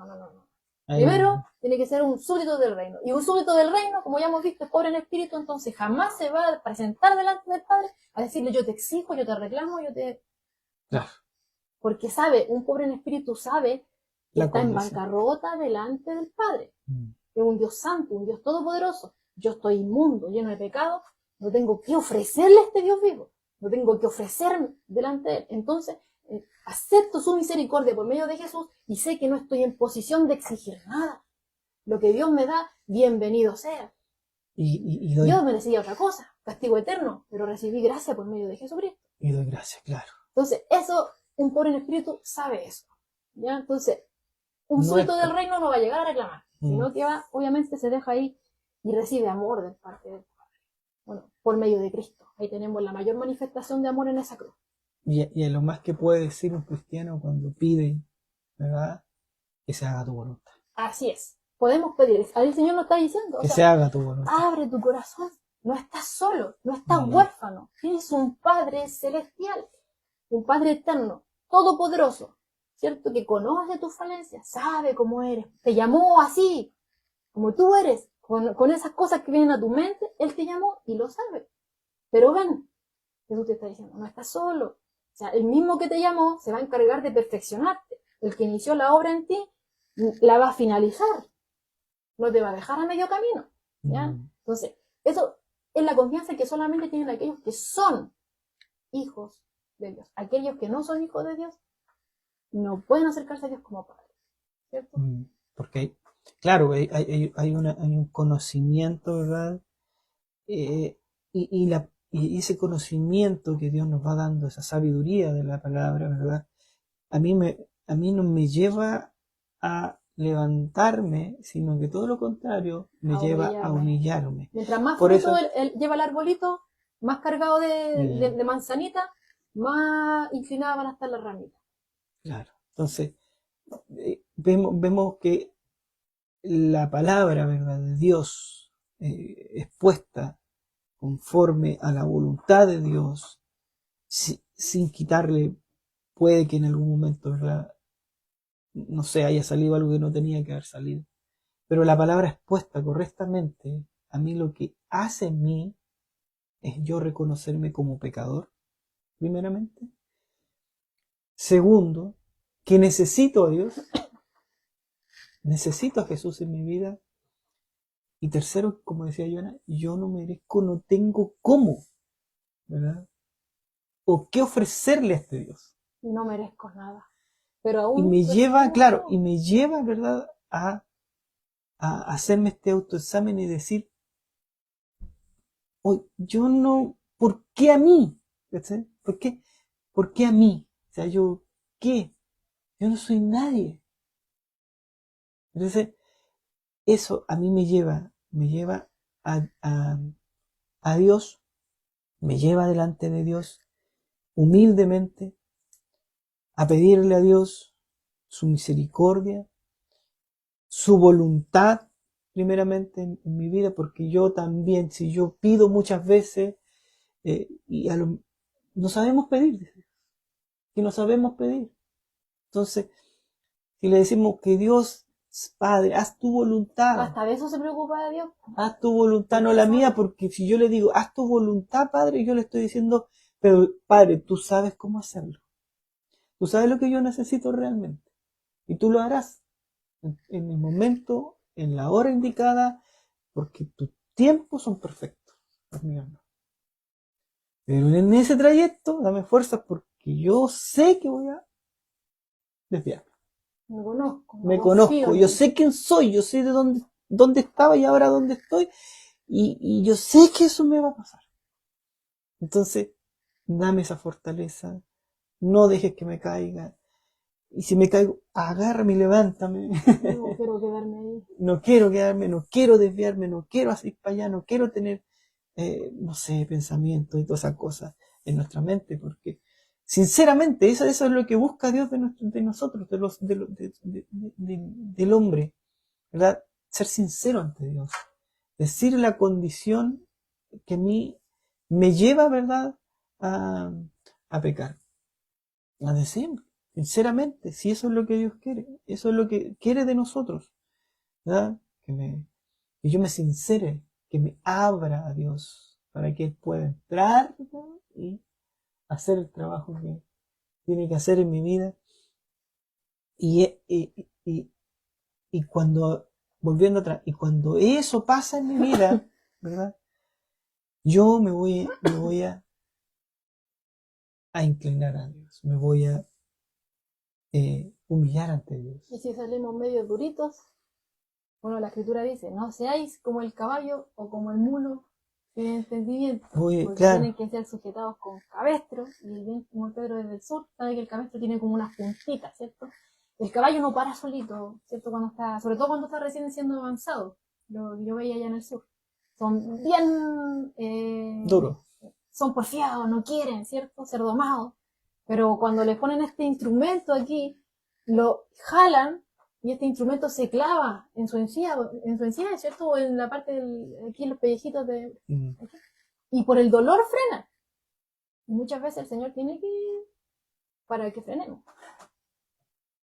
Primero, tiene que ser un súbdito del reino. Y un súbdito del reino, como ya hemos visto, es pobre en espíritu, entonces jamás se va a presentar delante del Padre a decirle, yo te exijo, yo te reclamo, Claro. Porque un pobre en espíritu sabe que está en bancarrota delante del Padre. Es un Dios santo, un Dios todopoderoso. Yo estoy inmundo, lleno de pecado, no tengo que ofrecerle a este Dios vivo. No tengo que ofrecerme delante de Él. Entonces, acepto su misericordia por medio de Jesús y sé que no estoy en posición de exigir nada. Lo que Dios me da, bienvenido sea. Yo merecía otra cosa, castigo eterno, pero recibí gracia por medio de Jesucristo. Y doy gracias, claro. Entonces, un pobre en espíritu sabe eso, ¿ya? Entonces, un súbdito del reino no va a llegar a reclamar, sino que obviamente se deja ahí y recibe amor de parte del Padre. Bueno, por medio de Cristo. Ahí tenemos la mayor manifestación de amor en esa cruz. Y es lo más que puede decir un cristiano cuando pide, ¿verdad? Que se haga tu voluntad. Así es. Podemos pedir. Ahí el Señor nos está diciendo. Que se haga tu voluntad. Abre tu corazón. No estás solo. No estás huérfano. Tienes un Padre celestial. Un Padre eterno. Todopoderoso. ¿Cierto? Que conoce tus falencias. Sabe cómo eres. Te llamó así. Como tú eres. Con esas cosas que vienen a tu mente. Él te llamó y lo sabe. Pero ven. Jesús te está diciendo, no estás solo. O sea, el mismo que te llamó se va a encargar de perfeccionarte. El que inició la obra en ti, la va a finalizar. No te va a dejar a medio camino. ¿Ya? Entonces, eso es la confianza que solamente tienen aquellos que son hijos de Dios. Aquellos que no son hijos de Dios no pueden acercarse a Dios como Padre. ¿Cierto? Porque, claro, hay un conocimiento, ¿verdad? Y ese conocimiento que Dios nos va dando, esa sabiduría de la palabra, ¿verdad? A mí no me lleva a levantarme, sino que todo lo contrario, me lleva a humillarme. Mientras más Por fruto eso, él lleva el arbolito, más cargado de manzanita, más inclinadas van a estar las ramitas. Claro. Entonces, vemos que la palabra, ¿verdad?, de Dios expuesta conforme a la voluntad de Dios, sin quitarle, puede que en algún momento, ¿verdad?, no sé, haya salido algo que no tenía que haber salido. Pero la palabra expuesta correctamente, a mí lo que hace en mí es yo reconocerme como pecador, primeramente. Segundo, que necesito a Dios, necesito a Jesús en mi vida. Y tercero, como decía Joana, yo no merezco, no tengo cómo, ¿verdad? O qué ofrecerle a este Dios. Y no merezco nada. Pero aún y me lleva, claro, y me lleva, ¿verdad?, a hacerme este autoexamen y decir, oh, yo no, ¿por qué a mí? ¿Sí? ¿Por qué a mí? O sea, ¿qué? Yo no soy nadie. Entonces, eso a mí me lleva a Dios, me lleva delante de Dios humildemente a pedirle a Dios su misericordia, su voluntad, primeramente en mi vida, porque yo también, si yo pido muchas veces, no sabemos pedir, que no sabemos pedir. Entonces, si le decimos que Dios, Padre, haz tu voluntad. Hasta de eso se preocupa de Dios. Haz tu voluntad, no la mía, porque si yo le digo, haz tu voluntad, Padre, yo le estoy diciendo, pero Padre, tú sabes cómo hacerlo. Tú sabes lo que yo necesito realmente. Y tú lo harás en el momento, en la hora indicada, porque tus tiempos son perfectos. Pero en ese trayecto, dame fuerzas porque yo sé que voy a desviarme. Me conozco, yo sé quién soy, yo sé de dónde estaba y ahora dónde estoy, y yo sé que eso me va a pasar. Entonces, dame esa fortaleza, no dejes que me caiga, y si me caigo, agárrame y levántame. No quiero quedarme ahí. No quiero quedarme, no quiero desviarme, no quiero ir para allá, no quiero tener, no sé, pensamientos y todas esas cosas en nuestra mente, porque sinceramente eso es lo que busca Dios de nosotros, del hombre, ¿verdad? Ser sincero ante Dios, decir la condición que a mí me lleva, ¿verdad?, a pecar, a decir sinceramente, si eso es lo que Dios quiere, eso es lo que quiere de nosotros, ¿verdad? Que yo me sincere, que me abra a Dios para que Él pueda entrar, ¿verdad?, y hacer el trabajo que tiene que hacer en mi vida. Y cuando, volviendo atrás, y cuando eso pasa en mi vida, ¿verdad?, yo me voy a inclinar a Dios, me voy a humillar ante Dios. Y si salimos medio duritos, bueno, la escritura dice, no seáis como el caballo o como el mulo sin entendimiento, porque claro, tienen que ser sujetados con cabestro, y bien como Pedro desde el sur, sabe que el cabestro tiene como unas puntitas, ¿cierto? El caballo no para solito, ¿cierto? Sobre todo cuando está recién siendo avanzado, yo veía allá en el sur. Son bien duro. Son porfiados, no quieren, ¿cierto? Ser domados. Pero cuando les ponen este instrumento aquí, lo jalan y este instrumento se clava en su encía, ¿cierto? O en la parte aquí en los pellejitos de aquí. Y por el dolor frena. Y muchas veces el Señor tiene que ir para que frenemos.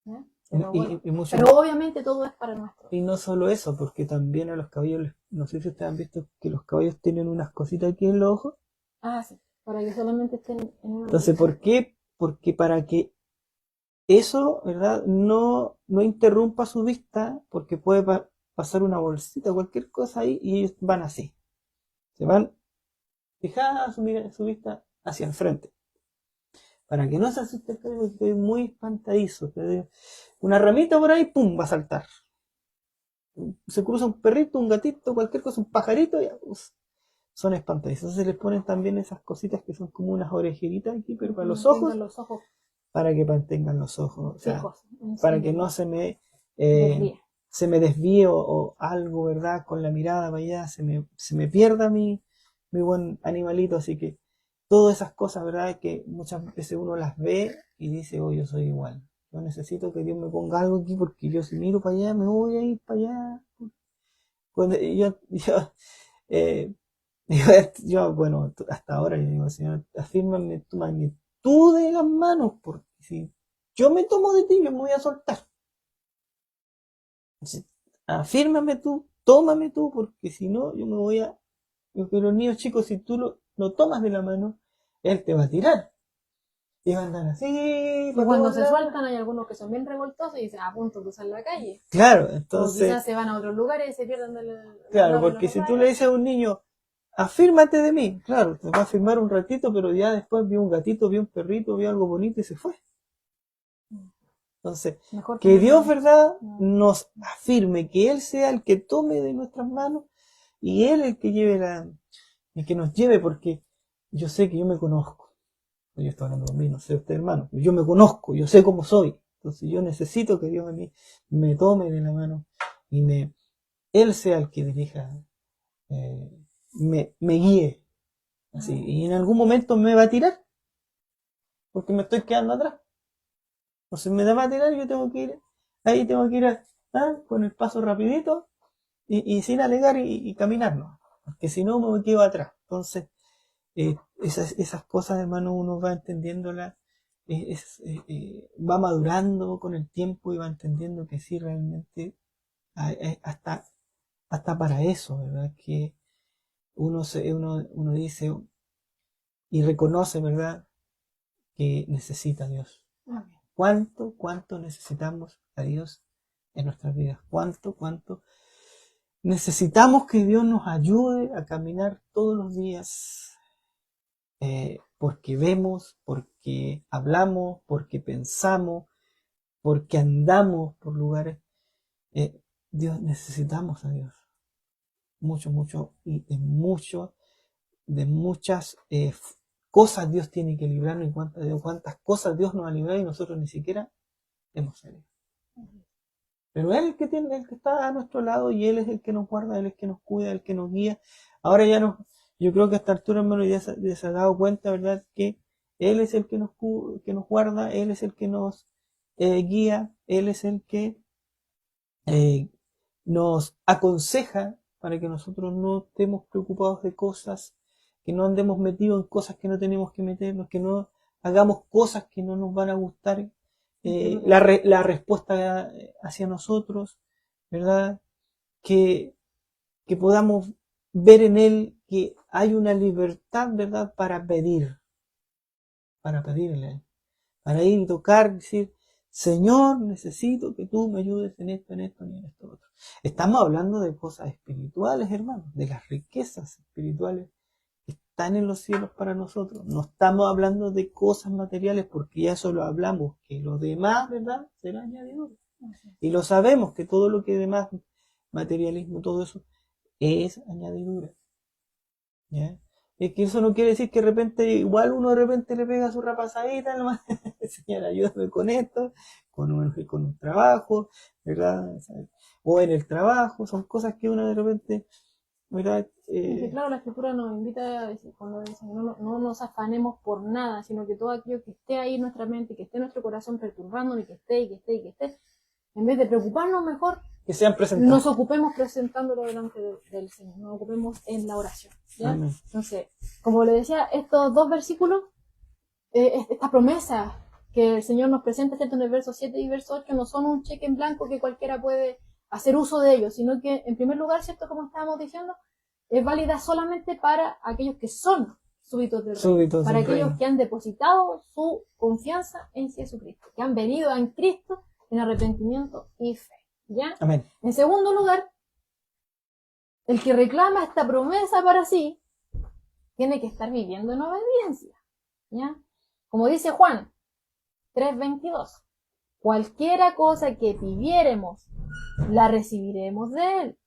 ¿Eh? Pero, bueno, pero obviamente todo es para nuestro. Y no solo eso, porque también a los caballos, no sé si ustedes han visto que los caballos tienen unas cositas aquí en los ojos. Ah, sí. Para que solamente estén en una Entonces, ¿por qué? Porque para que eso, ¿verdad? No interrumpa su vista, porque puede pasar una bolsita, cualquier cosa ahí, y ellos van así. Se van fijadas su vista hacia el frente. Para que no se asuste el perro, porque es muy espantadizo. Una ramita por ahí, ¡pum!, va a saltar. Se cruza un perrito, un gatito, cualquier cosa, un pajarito, y son espantadizos. Entonces les ponen también esas cositas que son como unas orejeritas aquí, pero para los ojos, los ojos para que mantengan los ojos, o sea, fijos. para que no Desvíe. se me desvíe o algo, ¿verdad? Con la mirada para allá, se me pierda mi buen animalito, así que todas esas cosas, ¿verdad? Que muchas veces uno las ve y dice, oh, yo soy igual. Yo necesito que Dios me ponga algo aquí porque yo si miro para allá me voy a ir para allá. Cuando eh, bueno, hasta ahora yo digo, Señor, afírmame tu magnitud de las manos, porque si yo me tomo de ti, yo me voy a soltar. Afírmame tú, tómame tú, porque si no, yo me voy a... Que los niños chicos, si tú lo tomas de la mano, él te va a tirar. Y van a andar así. Y cuando se sueltan, hay algunos que son bien revoltosos y dicen, a punto de cruzar la calle. Claro, O entonces. quizás se van a otros lugares y se pierden Claro, porque si tú le dices a un niño, afírmate de mí, claro, te va a afirmar un ratito, pero ya después vio un gatito, vio un perrito, vio algo bonito y se fue. Entonces, mejor que Dios, ¿verdad?, nos afirme, que Él sea el que tome de nuestras manos y Él el que lleve el que nos lleve, porque yo sé que yo me conozco. Yo estoy hablando de mí, no sé usted, hermano. Yo me conozco, yo sé cómo soy. Entonces yo necesito que Dios a mí me tome de la mano y Él sea el que dirija, me guíe. Así. Y en algún momento me va a tirar, porque me estoy quedando atrás. Entonces me va a tirar y yo tengo que ir, ahí tengo que ir con el paso rapidito y sin alegar y caminar, ¿no? Porque si no me quedo atrás. Entonces, esas cosas, hermano, uno va entendiéndolas, va madurando con el tiempo y va entendiendo que sí, realmente, hasta para eso, ¿verdad? Que uno dice y reconoce, ¿verdad?, que necesita a Dios. ¿Cuánto necesitamos a Dios en nuestras vidas? ¿Cuánto necesitamos que Dios nos ayude a caminar todos los días? Porque vemos, porque hablamos, porque pensamos, porque andamos por lugares. Dios, necesitamos a Dios. Mucho, y de muchas cosas Dios tiene que librarnos, y cuántas cosas Dios nos ha librado y nosotros ni siquiera hemos salido. Pero Él es el que está a nuestro lado y Él es el que nos guarda, Él es el que nos cuida, el que nos guía. Ahora yo creo que a esta altura, hermano, ya se ha dado cuenta, ¿verdad?, que Él es el que nos guarda, Él es el que nos guía, Él es el que nos aconseja para que nosotros no estemos preocupados de cosas, que no andemos metidos en cosas que no tenemos que meternos, que no hagamos cosas que no nos van a gustar, la respuesta hacia nosotros, ¿verdad? Que podamos ver en Él que hay una libertad, ¿verdad?, para pedirle, para ir y tocar, decir, Señor, necesito que tú me ayudes en esto, y en esto otro. Estamos hablando de cosas espirituales, hermanos, de las riquezas espirituales que están en los cielos para nosotros. No estamos hablando de cosas materiales, porque ya eso lo hablamos, que lo demás, ¿verdad?, será añadido. Y lo sabemos, que todo lo que demás, materialismo, todo eso, es añadidura. ¿Ya? Es que eso no quiere decir que de repente, igual uno de repente le pega su rapazadita, nomás, Señor, ayúdame con esto, con un trabajo, ¿verdad? O en el trabajo, son cosas que uno de repente, ¿verdad? Claro, la escritura nos invita a decir, cuando dice, no nos afanemos por nada, sino que todo aquello que esté ahí en nuestra mente, que esté en nuestro corazón perturbándonos, y que esté, en vez de preocuparnos mejor, que sean presentados. Nos ocupemos presentándolo delante del Señor, nos ocupemos en la oración. ¿Ya? Entonces, como le decía, estos dos versículos, esta promesa que el Señor nos presenta, ¿cierto?, en el verso 7 y verso 8, no son un cheque en blanco que cualquiera puede hacer uso de ellos, sino que, en primer lugar, ¿cierto?, como estábamos diciendo, es válida solamente para aquellos que son súbditos del reino. Súbditos Para del aquellos reino. que han depositado su confianza en Jesucristo, que han venido en Cristo en arrepentimiento y fe. ¿Ya? Amén. En segundo lugar, el que reclama esta promesa para sí, tiene que estar viviendo en obediencia. ¿Ya? Como dice Juan 3:22, cualquiera cosa que pidiéremos, la recibiremos de él,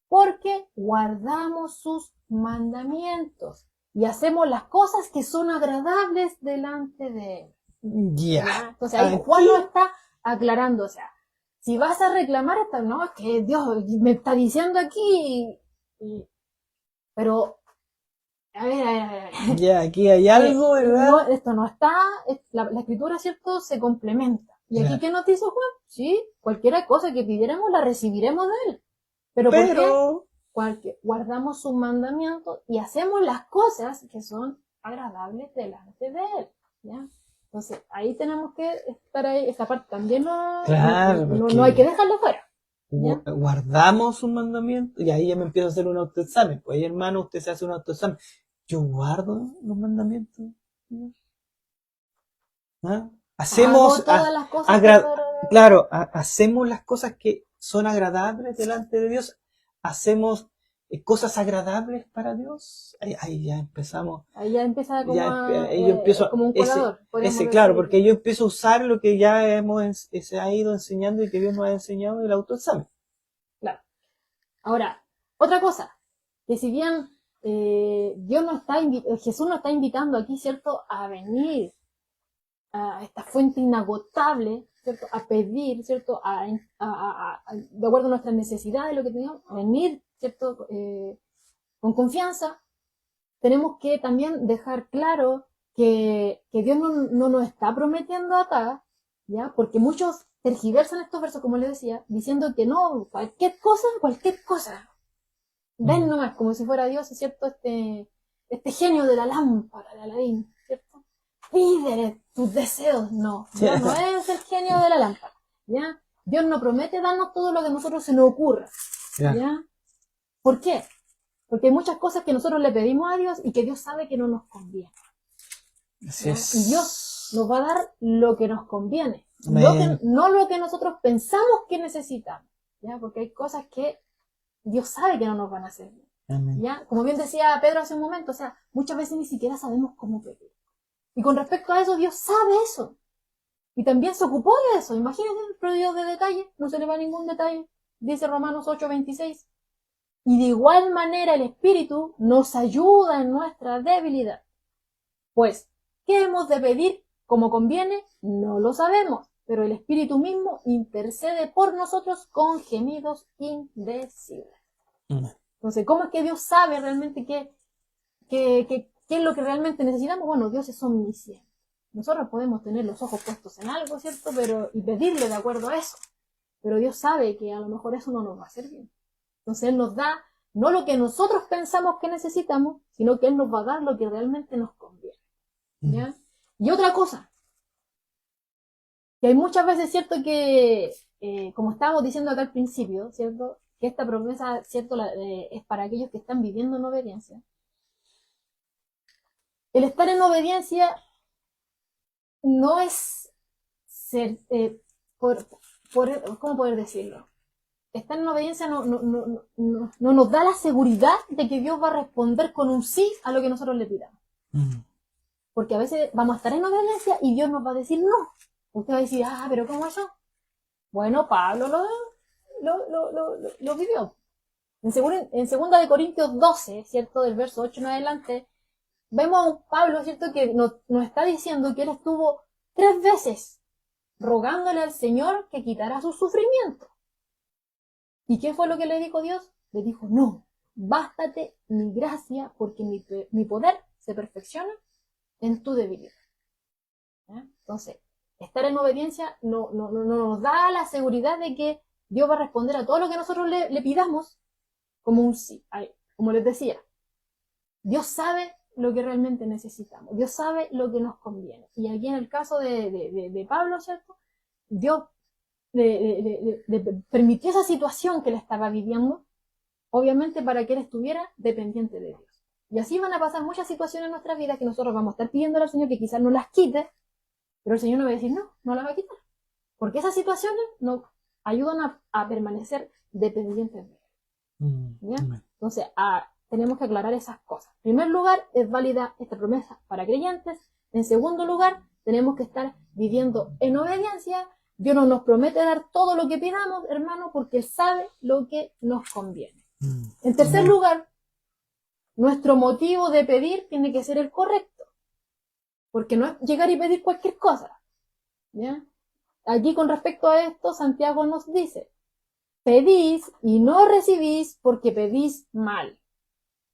porque guardamos sus mandamientos y hacemos las cosas que son agradables delante de él. Ya. ¿Ya? Entonces ahí Aquí- Juan lo está aclarando, o sea, si vas a reclamar esta, no, es que Dios me está diciendo aquí, pero, a ver. Ya, aquí hay algo, ¿verdad? No, esto no está, la escritura, ¿cierto? Se complementa. ¿Y aquí Claro. qué nos dice Juan? Sí, cualquier cosa que pidiéramos la recibiremos de él. ¿Pero por qué? Pero, Guardamos sus mandamientos y hacemos las cosas que son agradables delante de él. ¿Ya? Entonces, ahí tenemos que estar ahí, esa parte también claro, porque no hay que dejarlo fuera. ¿Ya? guardamos un mandamiento y ahí ya me empiezo a hacer un autoexamen. Pues ahí, hermano, usted se hace un autoexamen. Yo guardo los mandamientos. ¿Ah? Hago todas las cosas que claro, hacemos las cosas que son agradables delante de Dios. Hacemos cosas agradables para Dios. Ahí ya empezamos. ahí ya empieza como, Ahí yo empiezo como un colador. claro, decir. porque yo empiezo a usar lo que ya se ha ido enseñando y que Dios nos ha enseñado el autoexamen. Claro. Ahora, otra cosa, que si bien Jesús nos está invitando aquí, ¿cierto?, a venir a esta fuente inagotable, ¿cierto?, a pedir, ¿cierto?, de acuerdo a nuestras necesidades, lo que tenemos, a venir, ¿cierto?, con confianza. Tenemos que también dejar claro que Dios no nos está prometiendo acá, ¿ya? Porque muchos tergiversan estos versos, como les decía, diciendo que no, cualquier cosa. Ven nomás, como si fuera Dios, es cierto, este genio de la lámpara de Aladín, ¿cierto? Pídele tus deseos. No, Dios no es el genio de la lámpara, ¿ya? Dios no promete darnos todo lo que a nosotros se nos ocurra, ¿ya? ¿Por qué? Porque hay muchas cosas que nosotros le pedimos a Dios y que Dios sabe que no nos conviene. Así es. Y Dios nos va a dar lo que nos conviene, Amén. no lo que nosotros pensamos que necesitamos, ¿ya? Porque hay cosas que Dios sabe que no nos van a hacer bien. Amén. ¿Ya? Como bien decía Pedro hace un momento, o sea, muchas veces ni siquiera sabemos cómo pedir. Y con respecto a eso, Dios sabe eso. Y también se ocupó de eso. Imagínense el prodigio de detalle, no se le va ningún detalle. Dice Romanos 8:26. Y de igual manera el Espíritu nos ayuda en nuestra debilidad. Pues, ¿qué hemos de pedir como conviene? No lo sabemos, pero el Espíritu mismo intercede por nosotros con gemidos indecibles. Entonces, ¿cómo es que Dios sabe realmente qué es lo que realmente necesitamos? Bueno, Dios es omnisciente. Nosotros podemos tener los ojos puestos en algo, ¿cierto? Y pedirle de acuerdo a eso. Pero Dios sabe que a lo mejor eso no nos va a hacer bien. Entonces Él nos da no lo que nosotros pensamos que necesitamos, sino que Él nos va a dar lo que realmente nos conviene. ¿Ya? Y otra cosa, que hay muchas veces, ¿cierto? Que, como estábamos diciendo acá al principio, ¿cierto? Que esta promesa, ¿cierto? Es para aquellos que están viviendo en obediencia. El estar en obediencia no es ser, ¿cómo poder decirlo? Estar en obediencia no nos da la seguridad de que Dios va a responder con un sí a lo que nosotros le pidamos. Porque a veces vamos a estar en obediencia y Dios nos va a decir no. Usted va a decir, pero ¿cómo eso? Bueno, Pablo lo vivió. En 2 Corintios 12, ¿cierto? Del verso 8 en adelante, vemos a un Pablo, ¿cierto? Que nos está diciendo que él estuvo 3 veces rogándole al Señor que quitara su sufrimiento. ¿Y qué fue lo que le dijo Dios? Le dijo, no, bástate mi gracia porque mi poder se perfecciona en tu debilidad. ¿Ya? Entonces, estar en obediencia no nos da la seguridad de que Dios va a responder a todo lo que nosotros le pidamos como un sí. Como les decía, Dios sabe lo que realmente necesitamos. Dios sabe lo que nos conviene. Y aquí en el caso de Pablo, ¿cierto? Dios le permitió esa situación que él estaba viviendo, obviamente para que él estuviera dependiente de Dios. Y así van a pasar muchas situaciones en nuestras vidas que nosotros vamos a estar pidiendo al Señor que quizás no las quite, pero el Señor nos va a decir, no, no las va a quitar. Porque esas situaciones nos ayudan a permanecer dependientes de Él. ¿Ya? Amén. Entonces, tenemos que aclarar esas cosas. En primer lugar, es válida esta promesa para creyentes. En segundo lugar, tenemos que estar viviendo en obediencia. Dios no nos promete dar todo lo que pidamos, hermano, porque Él sabe lo que nos conviene. En tercer Amén. lugar, nuestro motivo de pedir tiene que ser el correcto, porque no es llegar y pedir cualquier cosa. ¿Ya? Aquí con respecto a esto, Santiago nos dice, pedís y no recibís porque pedís mal.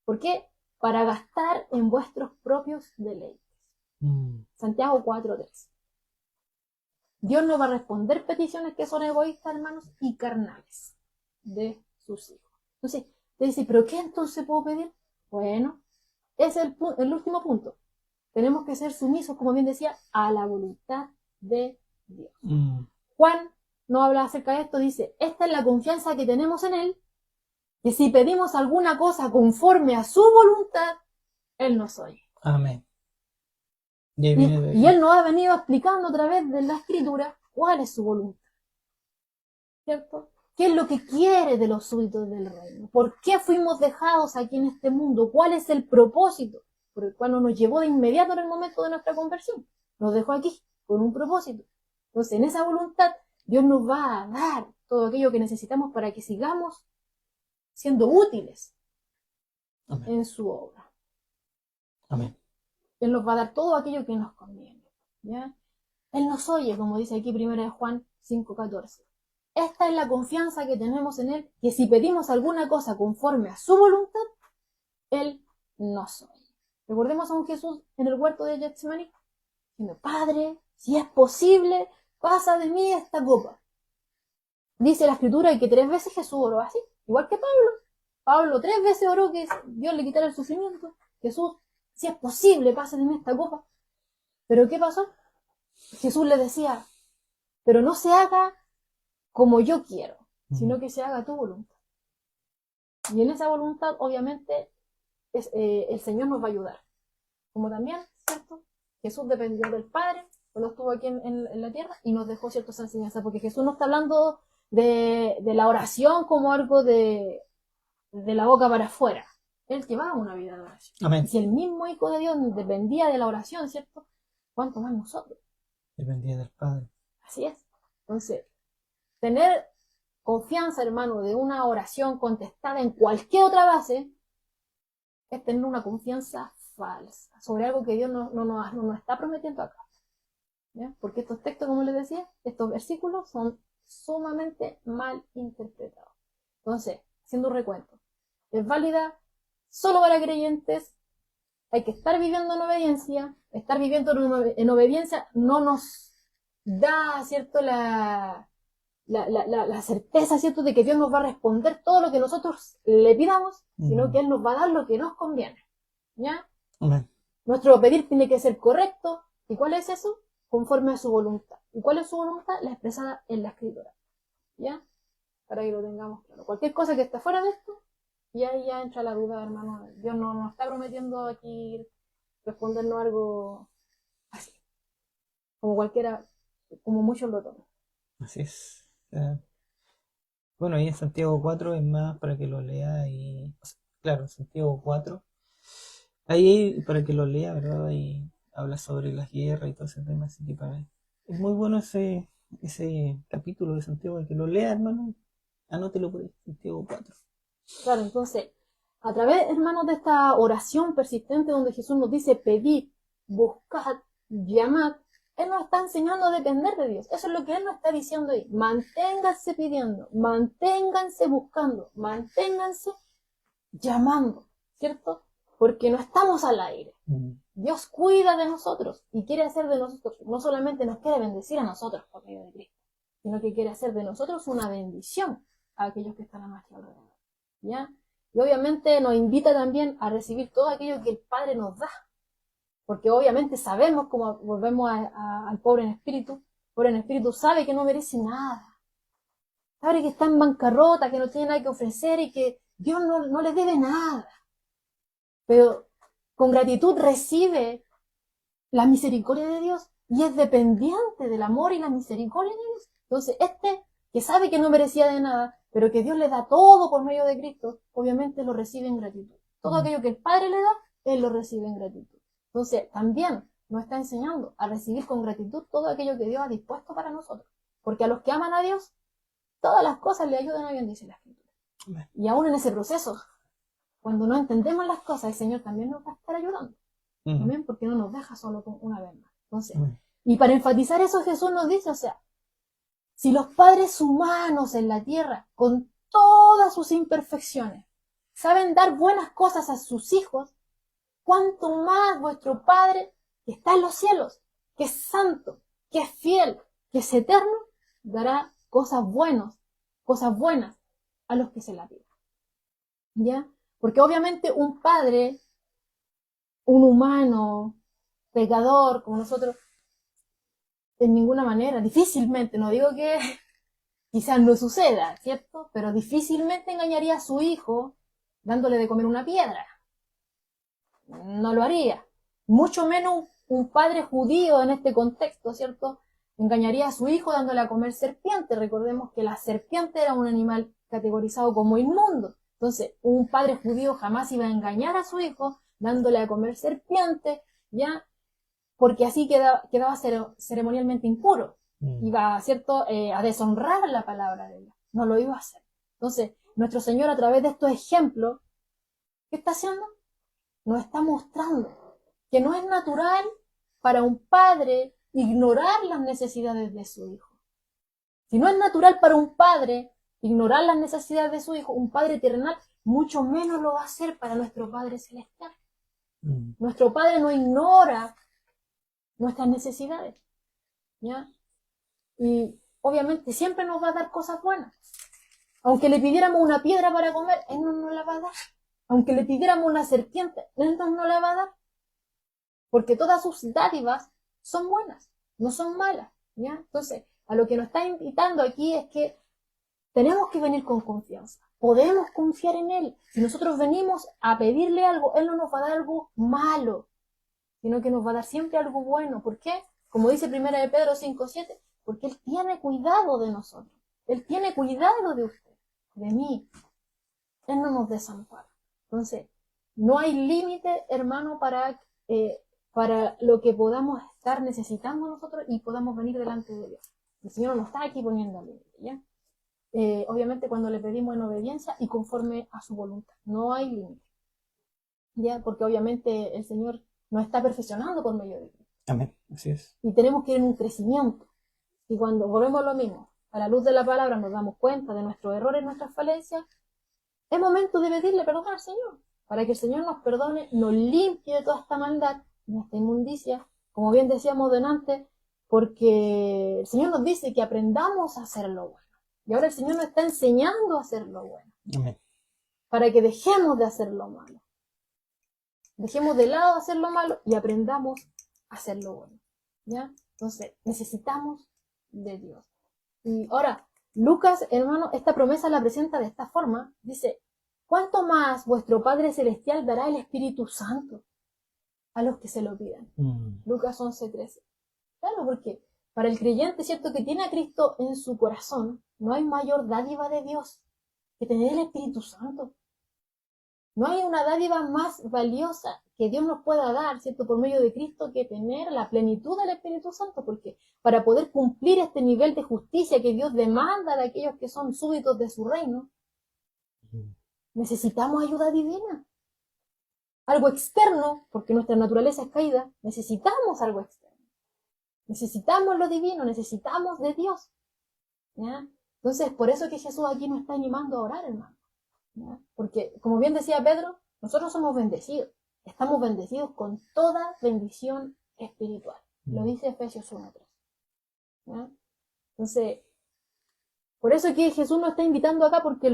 ¿Por qué? Para gastar en vuestros propios deleites. Santiago 4:3. Dios no va a responder peticiones que son egoístas, hermanos, y carnales de sus hijos. Entonces, te dice, ¿pero qué entonces puedo pedir? Bueno, es el último punto. Tenemos que ser sumisos, como bien decía, a la voluntad de Dios. Juan no habla acerca de esto, dice, esta es la confianza que tenemos en Él, que si pedimos alguna cosa conforme a su voluntad, Él nos oye. Amén. Y Él nos ha venido explicando a través de la Escritura cuál es su voluntad. ¿Cierto? ¿Qué es lo que quiere de los súbditos del reino? ¿Por qué fuimos dejados aquí en este mundo? ¿Cuál es el propósito por el cual no nos llevó de inmediato en el momento de nuestra conversión? Nos dejó aquí con un propósito. Entonces, en esa voluntad, Dios nos va a dar todo aquello que necesitamos para que sigamos siendo útiles Amén. en su obra. Amén. Él nos va a dar todo aquello que nos conviene. ¿Ya? Él nos oye, como dice aquí 1 Juan 5:14. Esta es la confianza que tenemos en Él, que si pedimos alguna cosa conforme a su voluntad, Él nos oye. Recordemos a un Jesús en el huerto de Getsemaní, diciendo, Padre, si es posible, pasa de mí esta copa. Dice la Escritura que 3 veces Jesús oró así, igual que Pablo. Pablo 3 veces oró que Dios le quitara el sufrimiento. Jesús, si es posible, pasa de mí esta copa. ¿Pero qué pasó? Jesús le decía, pero no se haga como yo quiero, sino que se haga tu voluntad. Y en esa voluntad, obviamente, el Señor nos va a ayudar. Como también, ¿cierto? Jesús dependió del Padre cuando estuvo aquí en la tierra y nos dejó ciertas enseñanzas, porque Jesús no está hablando de la oración como algo de la boca para afuera. Él llevaba una vida de oración. Amén. Y si el mismo Hijo de Dios dependía de la oración, ¿cierto? ¿Cuánto más nosotros? Dependía del Padre. Así es. Entonces, tener confianza, hermano, de una oración contestada en cualquier otra base es tener una confianza falsa sobre algo que Dios no nos está prometiendo acá. ¿Ya? Porque estos textos, como les decía, estos versículos son sumamente mal interpretados. Entonces, haciendo un recuento, es válida solo para creyentes, hay que estar viviendo en obediencia. Estar viviendo en obediencia no nos da, ¿cierto?, la certeza, ¿cierto?, de que Dios nos va a responder todo lo que nosotros le pidamos, sino que Él nos va a dar lo que nos conviene. ¿Ya? Amén. Nuestro pedir tiene que ser correcto. ¿Y cuál es eso? Conforme a su voluntad. ¿Y cuál es su voluntad? La expresada en la Escritura. ¿Ya? Para que lo tengamos claro. Cualquier cosa que esté fuera de esto, y ahí ya entra la duda, hermano. Dios no nos está prometiendo aquí respondernos algo así. Como cualquiera, como muchos lo toman. Así es. Bueno, ahí en Santiago 4 es más para que lo lea y... o sea, claro, Santiago 4. Ahí para que lo lea, ¿verdad? Ahí habla sobre las guerras y todo ese tema, así que es muy bueno ese capítulo de Santiago, que lo lea, hermano. Anótelo por ahí, Santiago 4. Claro, entonces, a través, hermanos, de esta oración persistente donde Jesús nos dice, pedid, buscad, llamad, Él nos está enseñando a depender de Dios. Eso es lo que Él nos está diciendo ahí. Manténganse pidiendo, manténganse buscando, manténganse llamando, ¿cierto? Porque no estamos al aire. Dios cuida de nosotros y quiere hacer de nosotros, no solamente nos quiere bendecir a nosotros por medio de Cristo, sino que quiere hacer de nosotros una bendición a aquellos que están a nuestro alrededor. ¿Ya? Y obviamente nos invita también a recibir todo aquello que el Padre nos da, porque obviamente sabemos, como volvemos al pobre en espíritu sabe que no merece nada, sabe que está en bancarrota, que no tiene nada que ofrecer y que Dios no le debe nada, pero con gratitud recibe la misericordia de Dios y es dependiente del amor y la misericordia de Dios. Entonces, que sabe que no merecía de nada, pero que Dios le da todo por medio de Cristo, obviamente lo recibe en gratitud. Todo aquello que el Padre le da, Él lo recibe en gratitud. Entonces, también nos está enseñando a recibir con gratitud todo aquello que Dios ha dispuesto para nosotros. Porque a los que aman a Dios, todas las cosas le ayudan a bien, dice la Escritura. Y aún en ese proceso, cuando no entendemos las cosas, el Señor también nos va a estar ayudando. Amén, porque no nos deja solo una vez más. Entonces, y para enfatizar eso, Jesús nos dice, o sea, si los padres humanos en la tierra, con todas sus imperfecciones, saben dar buenas cosas a sus hijos, cuánto más vuestro Padre que está en los cielos, que es santo, que es fiel, que es eterno, dará cosas buenas a los que se la pidan. ¿Ya? Porque obviamente un padre, un humano, pecador como nosotros, en ninguna manera, difícilmente, no digo que quizás no suceda, ¿cierto? Pero difícilmente engañaría a su hijo dándole de comer una piedra. No lo haría. Mucho menos un padre judío en este contexto, ¿cierto? Engañaría a su hijo dándole a comer serpiente. Recordemos que la serpiente era un animal categorizado como inmundo. Entonces, un padre judío jamás iba a engañar a su hijo dándole a comer serpiente, ¿ya? Porque así quedaba ceremonialmente impuro. Iba, ¿cierto?, a deshonrar la palabra de Dios. No lo iba a hacer. Entonces, nuestro Señor, a través de estos ejemplos, ¿qué está haciendo? Nos está mostrando que no es natural para un padre ignorar las necesidades de su hijo. Si no es natural para un padre ignorar las necesidades de su hijo, un padre terrenal, mucho menos lo va a hacer para nuestro Padre Celestial. Nuestro Padre no ignora nuestras necesidades, ¿ya? Y obviamente siempre nos va a dar cosas buenas. Aunque le pidiéramos una piedra para comer, Él no nos la va a dar. Aunque le pidiéramos una serpiente, Él no nos la va a dar. Porque todas sus dádivas son buenas, no son malas, ¿ya? Entonces, a lo que nos está invitando aquí es que tenemos que venir con confianza. Podemos confiar en Él. Si nosotros venimos a pedirle algo, Él no nos va a dar algo malo, sino que nos va a dar siempre algo bueno. ¿Por qué? Como dice 1 de Pedro 5:7, porque Él tiene cuidado de nosotros. Él tiene cuidado de usted, de mí. Él no nos desampara. Entonces, no hay límite, hermano, para lo que podamos estar necesitando nosotros y podamos venir delante de Dios. El Señor nos está aquí poniendo límite, ¿ya? Obviamente cuando le pedimos en obediencia y conforme a su voluntad. No hay límite, ¿ya? Porque obviamente el Señor nos está perfeccionando por medio de Cristo. Amén, así es. Y tenemos que ir en un crecimiento. Y cuando volvemos a lo mismo, a la luz de la palabra nos damos cuenta de nuestros errores, nuestras falencias, es momento de pedirle perdón al Señor, para que el Señor nos perdone, nos limpie de toda esta maldad, de esta inmundicia, como bien decíamos delante, porque el Señor nos dice que aprendamos a hacer lo bueno. Y ahora el Señor nos está enseñando a hacer lo bueno. Amén. Para que dejemos de hacer lo malo. Dejemos de lado hacer lo malo y aprendamos a hacer lo bueno, ¿ya? Entonces, necesitamos de Dios. Y ahora, Lucas, hermano, esta promesa la presenta de esta forma. Dice, ¿cuánto más vuestro Padre Celestial dará el Espíritu Santo a los que se lo pidan? Lucas 11:13. Claro, porque para el creyente, cierto, que tiene a Cristo en su corazón, no hay mayor dádiva de Dios que tener el Espíritu Santo. No hay una dádiva más valiosa que Dios nos pueda dar, ¿cierto?, por medio de Cristo, que tener la plenitud del Espíritu Santo, porque para poder cumplir este nivel de justicia que Dios demanda de aquellos que son súbditos de su reino, necesitamos ayuda divina. Algo externo, porque nuestra naturaleza es caída, necesitamos algo externo. Necesitamos lo divino, necesitamos de Dios, ¿ya? Entonces, por eso que Jesús aquí nos está animando a orar, hermano. ¿Ya? Porque, como bien decía Pedro, nosotros somos bendecidos. Estamos bendecidos con toda bendición espiritual. Lo dice Efesios 1:3. ¿Ya? Entonces, por eso que Jesús nos está invitando acá, porque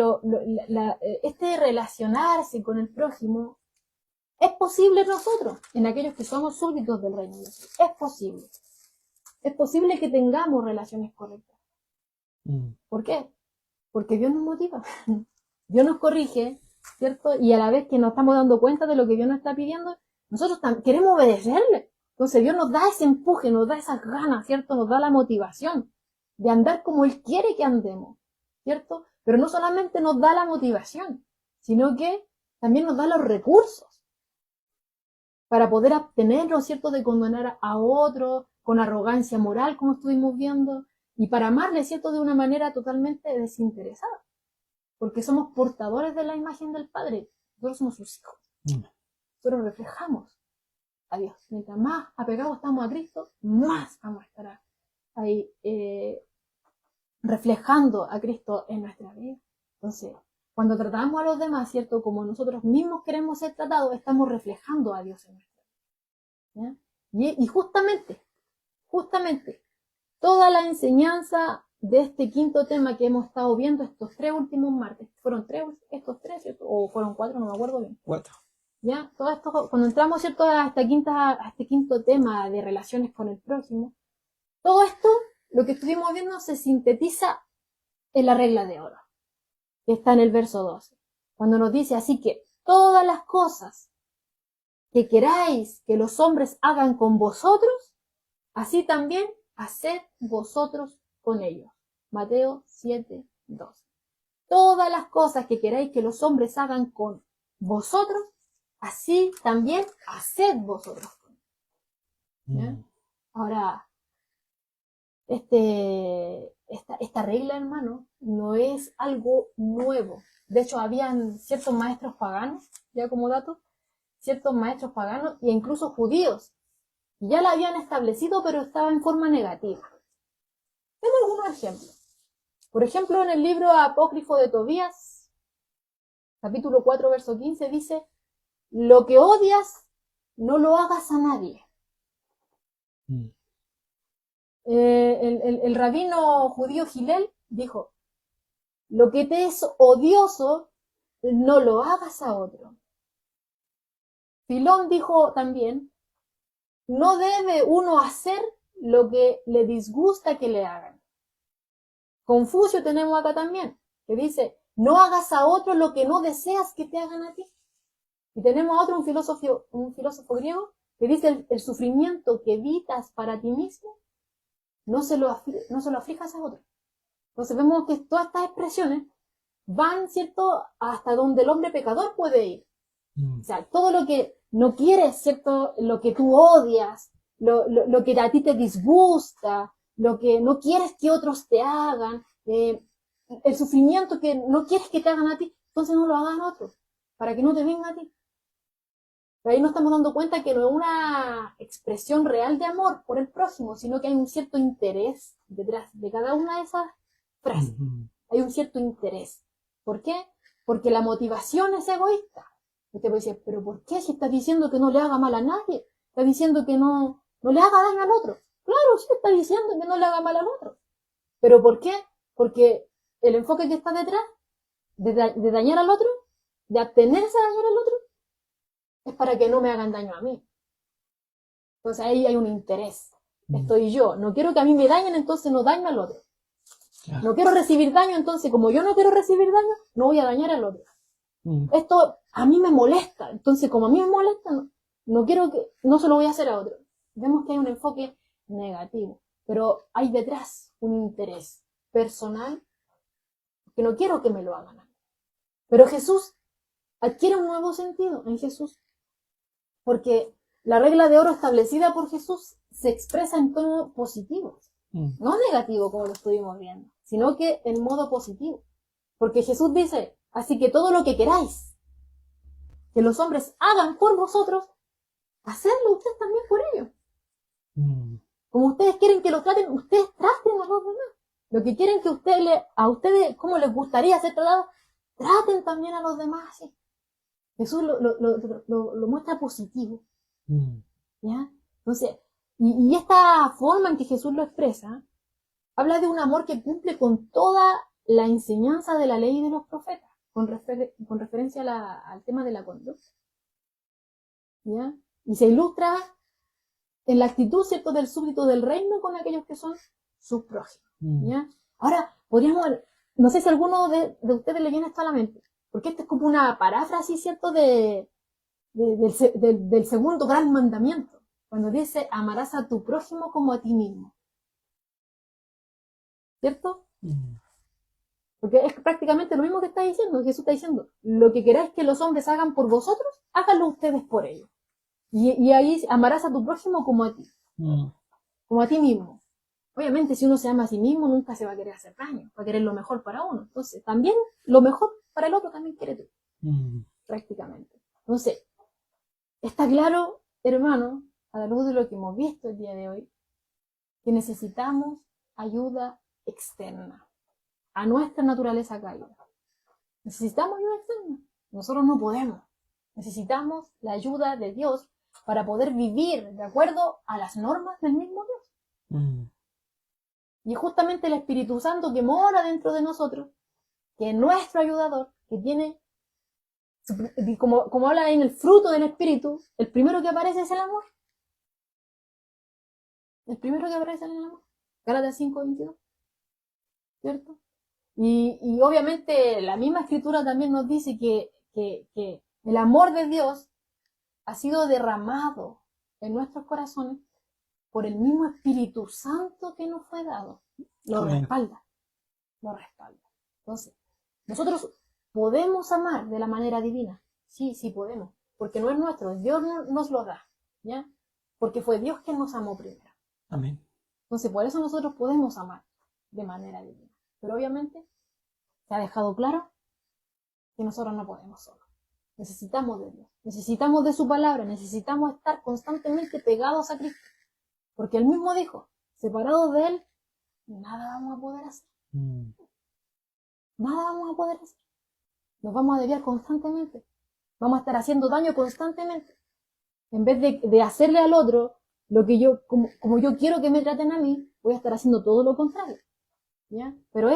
este relacionarse con el prójimo es posible en nosotros, en aquellos que somos súbditos del reino de Dios. Es posible. Es posible que tengamos relaciones correctas. ¿Por qué? Porque Dios nos motiva. Dios nos corrige, ¿cierto? Y a la vez que nos estamos dando cuenta de lo que Dios nos está pidiendo, nosotros queremos obedecerle. Entonces Dios nos da ese empuje, nos da esas ganas, ¿cierto? Nos da la motivación de andar como Él quiere que andemos, ¿cierto? Pero no solamente nos da la motivación, sino que también nos da los recursos para poder abstenernos, ¿cierto?, de condenar a otro con arrogancia moral, como estuvimos viendo, y para amarle, ¿cierto?, de una manera totalmente desinteresada, porque somos portadores de la imagen del Padre, nosotros somos sus hijos, nosotros reflejamos a Dios. Mientras más apegados estamos a Cristo, más vamos a estar ahí reflejando a Cristo en nuestra vida. Entonces, cuando tratamos a los demás, ¿cierto?, como nosotros mismos queremos ser tratados, estamos reflejando a Dios en nuestra vida. ¿Ya? Y justamente, toda la enseñanza de este quinto tema que hemos estado viendo estos 3 últimos martes, ¿fueron 3 estos 3, ¿cierto? O fueron 4, no me acuerdo bien. 4. ¿Ya? Todo esto, cuando entramos, ¿cierto?, a este quinto tema de relaciones con el prójimo, todo esto, lo que estuvimos viendo, se sintetiza en la regla de oro, que está en el verso 12, cuando nos dice, así que todas las cosas que queráis que los hombres hagan con vosotros, así también haced vosotros con ellos. Mateo 7:12. Todas las cosas que queráis que los hombres hagan con vosotros, así también haced vosotros con ellos. ¿Ya? Ahora, esta regla, hermano, no es algo nuevo. De hecho, habían ciertos maestros paganos, ya como dato, ciertos maestros paganos e incluso judíos, ya la habían establecido, pero estaba en forma negativa. Tengo algunos ejemplos. Por ejemplo, en el libro apócrifo de Tobías, capítulo 4, verso 15, dice, lo que odias, no lo hagas a nadie. El rabino judío Gilel dijo, lo que te es odioso, no lo hagas a otro. Filón dijo también, no debe uno hacer lo que le disgusta que le hagan. Confucio tenemos acá también, que dice, no hagas a otro lo que no deseas que te hagan a ti. Y tenemos a otro, un filósofo griego, que dice, el sufrimiento que evitas para ti mismo, no se lo aflijas a otro. Entonces vemos que todas estas expresiones van, ¿cierto?, hasta donde el hombre pecador puede ir. O sea, todo lo que no quieres, ¿cierto?, lo que tú odias, lo que a ti te disgusta, lo que no quieres que otros te hagan, el sufrimiento que no quieres que te hagan a ti, entonces no lo hagan a otros, para que no te venga a ti. Pero ahí nos estamos dando cuenta que no es una expresión real de amor por el prójimo, sino que hay un cierto interés detrás de cada una de esas frases. Hay un cierto interés. ¿Por qué? Porque la motivación es egoísta. Usted puede decir, pero ¿por qué? Si está diciendo que no le haga mal a nadie, está diciendo que no le haga daño al otro. Claro, sí está diciendo que no le haga mal al otro. ¿Pero por qué? Porque el enfoque que está detrás de dañar al otro, de abstenerse de dañar al otro, es para que no me hagan daño a mí. Entonces ahí hay un interés. Estoy yo. No quiero que a mí me dañen, entonces no daño al otro. Claro. No quiero recibir daño, entonces como yo no quiero recibir daño, no voy a dañar al otro. Esto a mí me molesta, entonces como a mí me molesta, no se lo voy a hacer a otro. Vemos que hay un enfoque negativo, pero hay detrás un interés personal que no quiero que me lo hagan a mí. Pero Jesús adquiere un nuevo sentido en Jesús, porque la regla de oro establecida por Jesús se expresa en tono positivo, no negativo como lo estuvimos viendo, sino que en modo positivo. Porque Jesús dice, así que todo lo que queráis que los hombres hagan por vosotros, hacedlo ustedes también por ellos. Como ustedes quieren que los traten, ustedes traten a los demás. Lo que quieren que a ustedes, como les gustaría ser tratados, traten también a los demás así. Jesús lo muestra positivo. ¿Ya? Entonces, y esta forma en que Jesús lo expresa, habla de un amor que cumple con toda la enseñanza de la ley y de los profetas, con referencia al tema de la conducta. ¿Ya? Y se ilustra en la actitud, ¿cierto?, del súbdito del reino con aquellos que son sus prójimos. ¿Ya? Ahora, no sé si alguno de ustedes le viene esto a la mente, Porque esto es como una paráfrasis, ¿cierto?, del segundo gran mandamiento, cuando dice, amarás a tu prójimo como a ti mismo. ¿Cierto? Porque es prácticamente lo mismo que está diciendo, Jesús está diciendo, lo que queráis que los hombres hagan por vosotros, háganlo ustedes por ellos. Y ahí amarás a tu prójimo como a ti, como a ti mismo. Obviamente, si uno se ama a sí mismo, nunca se va a querer hacer daño, va a querer lo mejor para uno. Entonces, también lo mejor para el otro también quiere tú, prácticamente. Entonces, está claro, hermano, a la luz de lo que hemos visto el día de hoy, que necesitamos ayuda externa a nuestra naturaleza caída. Necesitamos ayuda externa. Nosotros no podemos. Necesitamos la ayuda de Dios para poder vivir de acuerdo a las normas del mismo Dios. Y justamente el Espíritu Santo que mora dentro de nosotros, que es nuestro ayudador, que tiene, como habla en el fruto del Espíritu, el primero que aparece es el amor. El primero que aparece es el amor. Gálatas 5:22. ¿Cierto? Y obviamente la misma Escritura también nos dice que el amor de Dios ha sido derramado en nuestros corazones por el mismo Espíritu Santo que nos fue dado. Lo respalda. Lo respalda. Entonces, nosotros podemos amar de la manera divina. Sí, sí podemos. Porque no es nuestro, Dios nos lo da. ¿Ya? Porque fue Dios quien nos amó primero. Amén. Entonces, por eso nosotros podemos amar de manera divina. Pero obviamente, se ha dejado claro que nosotros no podemos solos. Necesitamos de Dios, necesitamos de su palabra, necesitamos estar constantemente pegados a Cristo. Porque Él mismo dijo, separados de Él, nada vamos a poder hacer. Nada vamos a poder hacer. Nos vamos a desviar constantemente. Vamos a estar haciendo daño constantemente. En vez de hacerle al otro lo que yo, como yo quiero que me traten a mí, voy a estar haciendo todo lo contrario. ¿Ya? Pero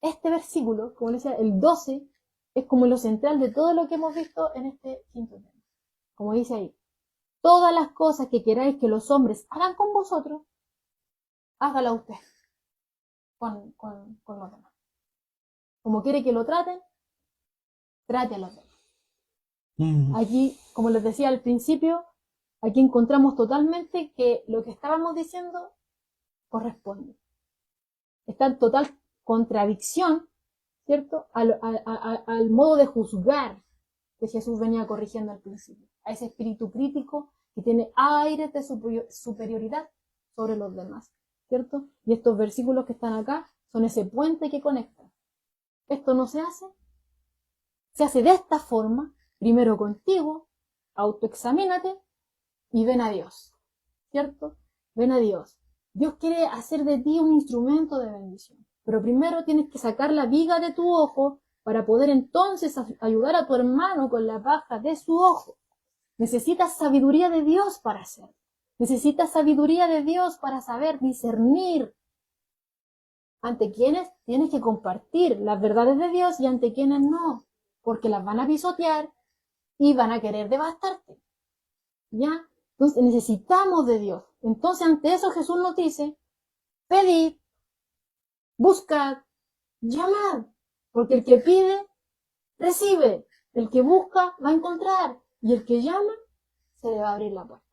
este versículo, como decía, el 12, es como lo central de todo lo que hemos visto en este quinto tema. Como dice ahí, todas las cosas que queráis que los hombres hagan con vosotros, hágala usted con los demás. Como quiere que lo traten, trate a los demás. Aquí, como les decía al principio, aquí encontramos totalmente que lo que estábamos diciendo corresponde. Está en total contradicción, ¿cierto?, al modo de juzgar que Jesús venía corrigiendo al principio, a ese espíritu crítico que tiene aires de superioridad sobre los demás, ¿cierto? Y estos versículos que están acá son ese puente que conecta. Esto no se hace de esta forma, primero contigo, autoexamínate y ven a Dios, ¿cierto? Ven a Dios. Dios quiere hacer de ti un instrumento de bendición. Pero primero tienes que sacar la viga de tu ojo para poder entonces ayudar a tu hermano con la paja de su ojo. Necesitas sabiduría de Dios para hacerlo. Necesitas sabiduría de Dios para saber discernir ante quienes tienes que compartir las verdades de Dios y ante quienes no, porque las van a pisotear y van a querer devastarte. ¿Ya? Entonces necesitamos de Dios. Entonces ante eso Jesús nos dice, pedid, buscad, llamad, porque el que pide, recibe, el que busca, va a encontrar, y el que llama, se le va a abrir la puerta.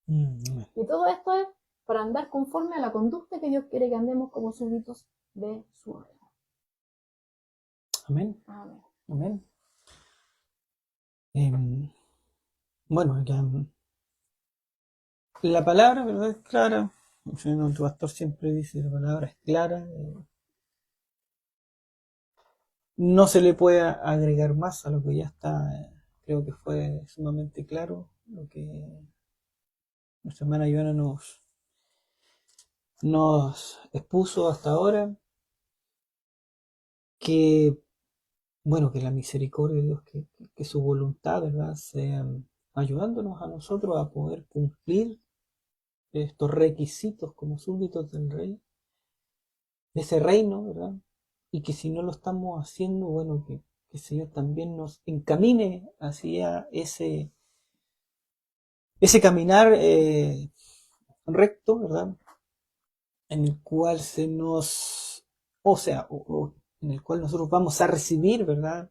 Y todo esto es para andar conforme a la conducta que Dios quiere que andemos como súbditos de su reino. Amén. Amén. Amén. Bueno, la palabra, ¿verdad?, es clara. Nuestro pastor siempre dice, la palabra es clara. No se le puede agregar más a lo que ya está. Creo que fue sumamente claro lo que nuestra hermana Joana nos expuso hasta ahora. Que, bueno, que la misericordia de Dios, que su voluntad, ¿verdad?, sea ayudándonos a nosotros a poder cumplir estos requisitos como súbditos del rey, de ese reino, ¿verdad? Y que si no lo estamos haciendo, bueno, que el Señor también nos encamine hacia ese caminar recto, ¿verdad? En el cual en el cual nosotros vamos a recibir, ¿verdad?,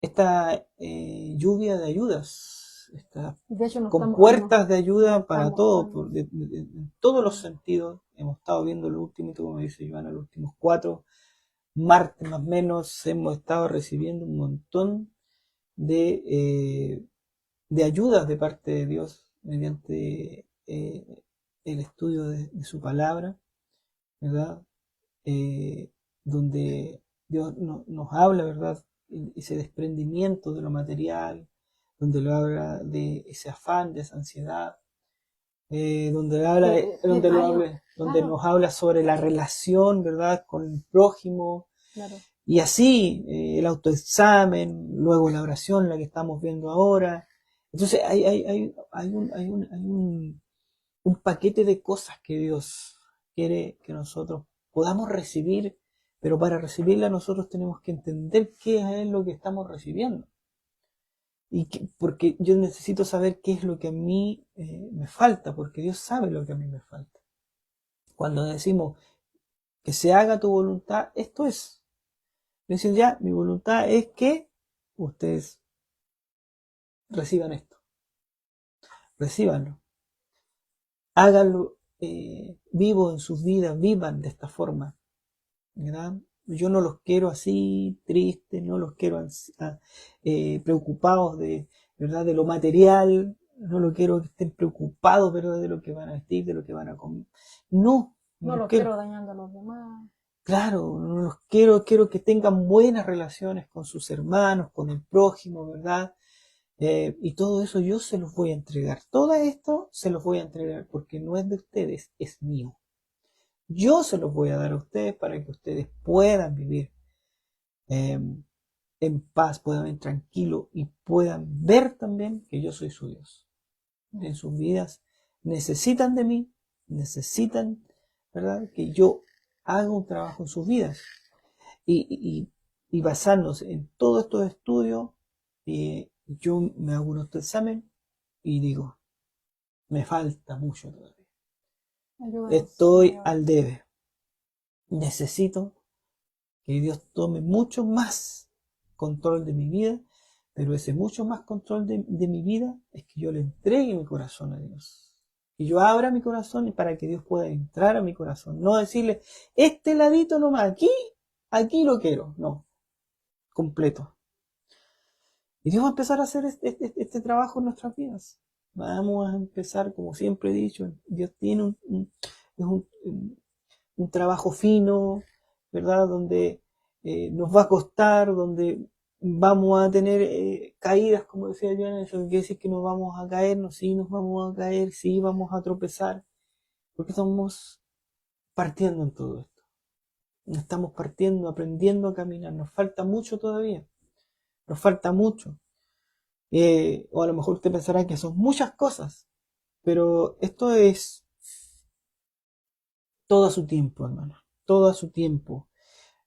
esta lluvia de ayudas, esta De hecho, compuertas de ayuda para estamos todo, dando. en todos los sentidos. Hemos estado viendo lo último, como dice Joana, los últimos 4 martes más o menos, hemos estado recibiendo un montón de ayudas de parte de Dios mediante el estudio de su palabra, ¿verdad? Eh, donde Dios nos habla, ¿verdad? Ese desprendimiento de lo material, donde lo habla de ese afán, de esa ansiedad, donde habla, De varios, donde claro, nos habla sobre la relación, ¿verdad? Con el prójimo, claro. y así el autoexamen, luego la oración, la que estamos viendo ahora. Entonces hay un paquete de cosas que Dios quiere que nosotros podamos recibir, pero para recibirla nosotros tenemos que entender qué es lo que estamos recibiendo. Porque yo necesito saber qué es lo que a mí me falta, porque Dios sabe lo que a mí me falta. Cuando decimos que se haga tu voluntad, esto es. Decir ya, mi voluntad es que ustedes reciban esto, recíbanlo, háganlo vivo en sus vidas, vivan de esta forma, ¿verdad? Yo no los quiero así tristes, no los quiero preocupados ¿verdad? De lo material, no los quiero que estén preocupados, ¿verdad? De lo que van a vestir, de lo que van a comer. No, no No los los quiero. quiero dañando a los demás. Claro, no los quiero que tengan buenas relaciones con sus hermanos, con el prójimo, ¿verdad? Y todo eso yo se los voy a entregar. Todo esto se los voy a entregar porque no es de ustedes, es mío. Yo se los voy a dar a ustedes para que ustedes puedan vivir eh, en paz, puedan vivir tranquilo y puedan ver también que yo soy su Dios. En sus vidas necesitan de mí, necesitan, ¿verdad? Que yo haga un trabajo en sus vidas. Y basándose en todos estos estudios, yo me hago un autoexamen y digo, me falta mucho todavía. Ayúdanos, Estoy Señor. al debe. Necesito que Dios tome mucho más control de mi vida, pero ese mucho más control de mi vida es que yo le entregue mi corazón a Dios. Que yo abra mi corazón para que Dios pueda entrar a mi corazón. No decirle, este ladito nomás, aquí lo quiero. No, completo. Y Dios va a empezar a hacer este trabajo en nuestras vidas. Vamos a empezar, como siempre he dicho, Dios tiene es un trabajo fino, ¿verdad? Donde nos va a costar, donde vamos a tener caídas, como decía yo, eso quiere decir que nos vamos a caer, no, sí nos vamos a caer, sí vamos a tropezar, porque estamos partiendo en todo esto. Estamos partiendo, aprendiendo a caminar, nos falta mucho todavía, nos falta mucho. O a lo mejor usted pensará que son muchas cosas, pero esto es todo a su tiempo, hermano, todo a su tiempo.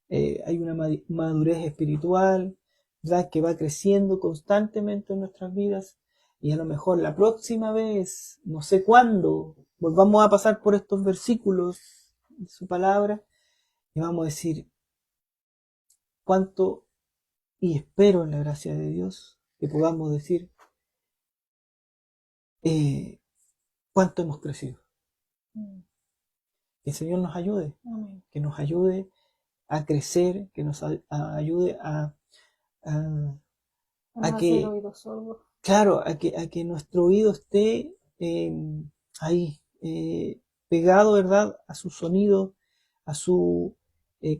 Hay una madurez espiritual, ¿verdad? Que va creciendo constantemente en nuestras vidas y a lo mejor la próxima vez, no sé cuándo, volvamos a pasar por estos versículos de su palabra y vamos a decir cuánto, y espero en la gracia de Dios que podamos decir cuánto hemos crecido. Que el Señor nos ayude, Amén. que nos ayude a crecer, que nos ayude Vamos a a hacer que, oídos sordos. claro, a que nuestro oído esté ahí, pegado, ¿verdad? A su sonido, a su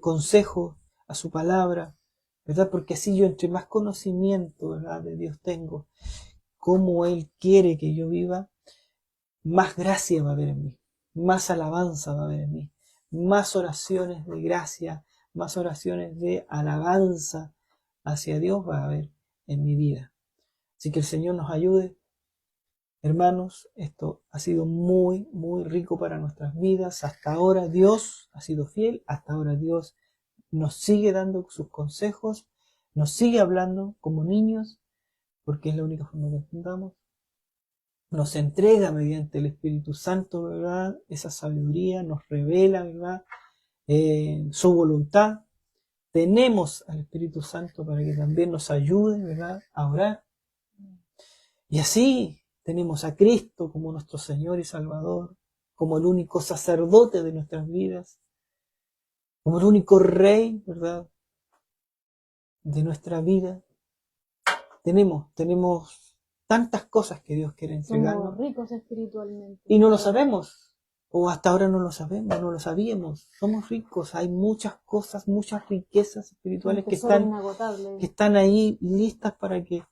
consejo, a su palabra, ¿verdad? Porque así yo entre más conocimiento, ¿verdad? De Dios tengo, cómo Él quiere que yo viva, más gracia va a haber en mí, más alabanza va a haber en mí, más oraciones de gracia, más oraciones de alabanza hacia Dios va a haber en mi vida. Así que el Señor nos ayude. Hermanos, esto ha sido muy, muy rico para nuestras vidas. Hasta ahora Dios ha sido fiel, hasta ahora Dios nos sigue dando sus consejos, nos sigue hablando como niños, porque es la única forma que entendamos. Nos entrega mediante el Espíritu Santo, ¿verdad? Esa sabiduría nos revela, ¿verdad? Su voluntad tenemos al Espíritu Santo para que también nos ayude, ¿verdad?, a orar. Y así tenemos a Cristo como nuestro Señor y Salvador, como el único sacerdote de nuestras vidas, como el único Rey, ¿verdad?, de nuestra vida. Tenemos tantas cosas que Dios quiere entregarnos. Somos ricos espiritualmente. Y no lo sabemos. O hasta ahora no lo sabemos, no lo sabíamos. Somos ricos, hay muchas cosas, muchas riquezas espirituales Un que tesoro están inagotable. ahí listas para que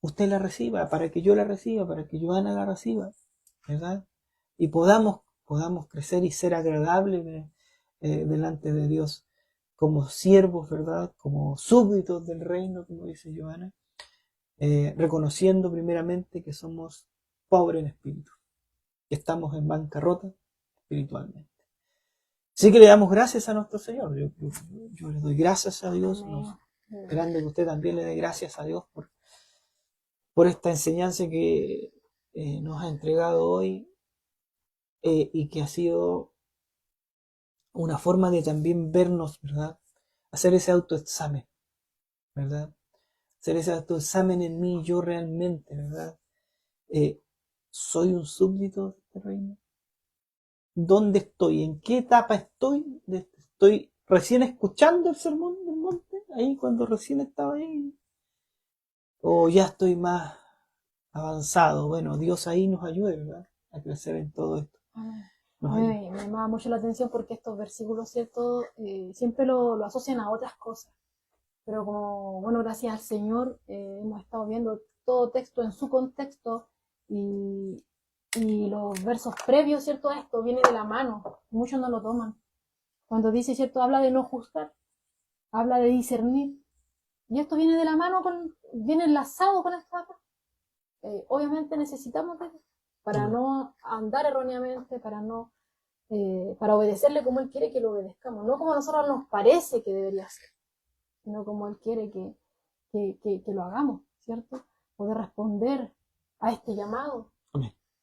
usted la reciba, para que yo la reciba, para que Joana la reciba, ¿verdad? Y podamos crecer y ser agradables delante de Dios como siervos, ¿verdad? Como súbditos del reino, como dice Joana, reconociendo primeramente que somos pobres en espíritu, que estamos en bancarrota espiritualmente. Así que le damos gracias a nuestro Señor. Yo le doy gracias a Dios, esperando que usted también le dé gracias a Dios por esta enseñanza que nos ha entregado hoy y que ha sido una forma de también vernos, ¿verdad? Hacer ese autoexamen, ¿verdad? Hacer ese autoexamen en mí, yo realmente, ¿verdad? ¿Soy un súbdito de este reino? ¿Dónde estoy? ¿En qué etapa estoy? ¿Estoy recién escuchando el sermón del monte? Ahí cuando recién estaba ahí. ¿O ya estoy más avanzado? Bueno, Dios ahí nos ayude, ¿verdad?, a crecer en todo esto. Me llama mucho la atención porque estos versículos, ¿cierto? Siempre lo asocian a otras cosas. Pero como, bueno, gracias al Señor, hemos estado viendo todo texto en su contexto y los versos previos, ¿cierto? A esto viene de la mano. Muchos no lo toman. Cuando dice, ¿cierto? Habla de no juzgar, habla de discernir. Y esto viene de la mano, viene enlazado con esto acá. Obviamente necesitamos de Dios para no andar erróneamente, para obedecerle como Él quiere que lo obedezcamos, no como a nosotros nos parece que debería ser, sino como Él quiere que lo hagamos, ¿cierto? Poder responder a este llamado,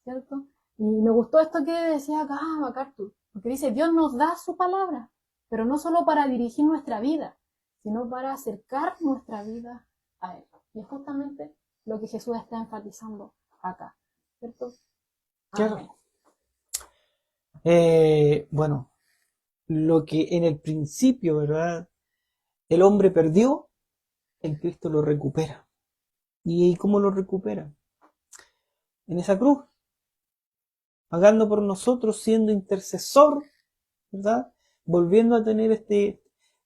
¿cierto? Y me gustó esto que decía acá MacArthur, porque dice, Dios nos da su palabra, pero no solo para dirigir nuestra vida, sino para acercar nuestra vida a Él. Y es justamente lo que Jesús está enfatizando acá, ¿cierto? Claro. Bueno, lo que en el principio, ¿verdad?, el hombre perdió, el Cristo lo recupera. ¿Y cómo lo recupera? En esa cruz, pagando por nosotros, siendo intercesor, ¿verdad?, volviendo a tener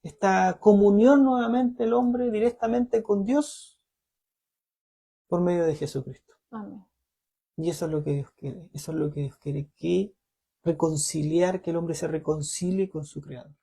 esta comunión nuevamente el hombre directamente con Dios por medio de Jesucristo. Amén. Y eso es lo que Dios quiere. Eso es lo que Dios quiere, que el hombre se reconcilie con su Creador.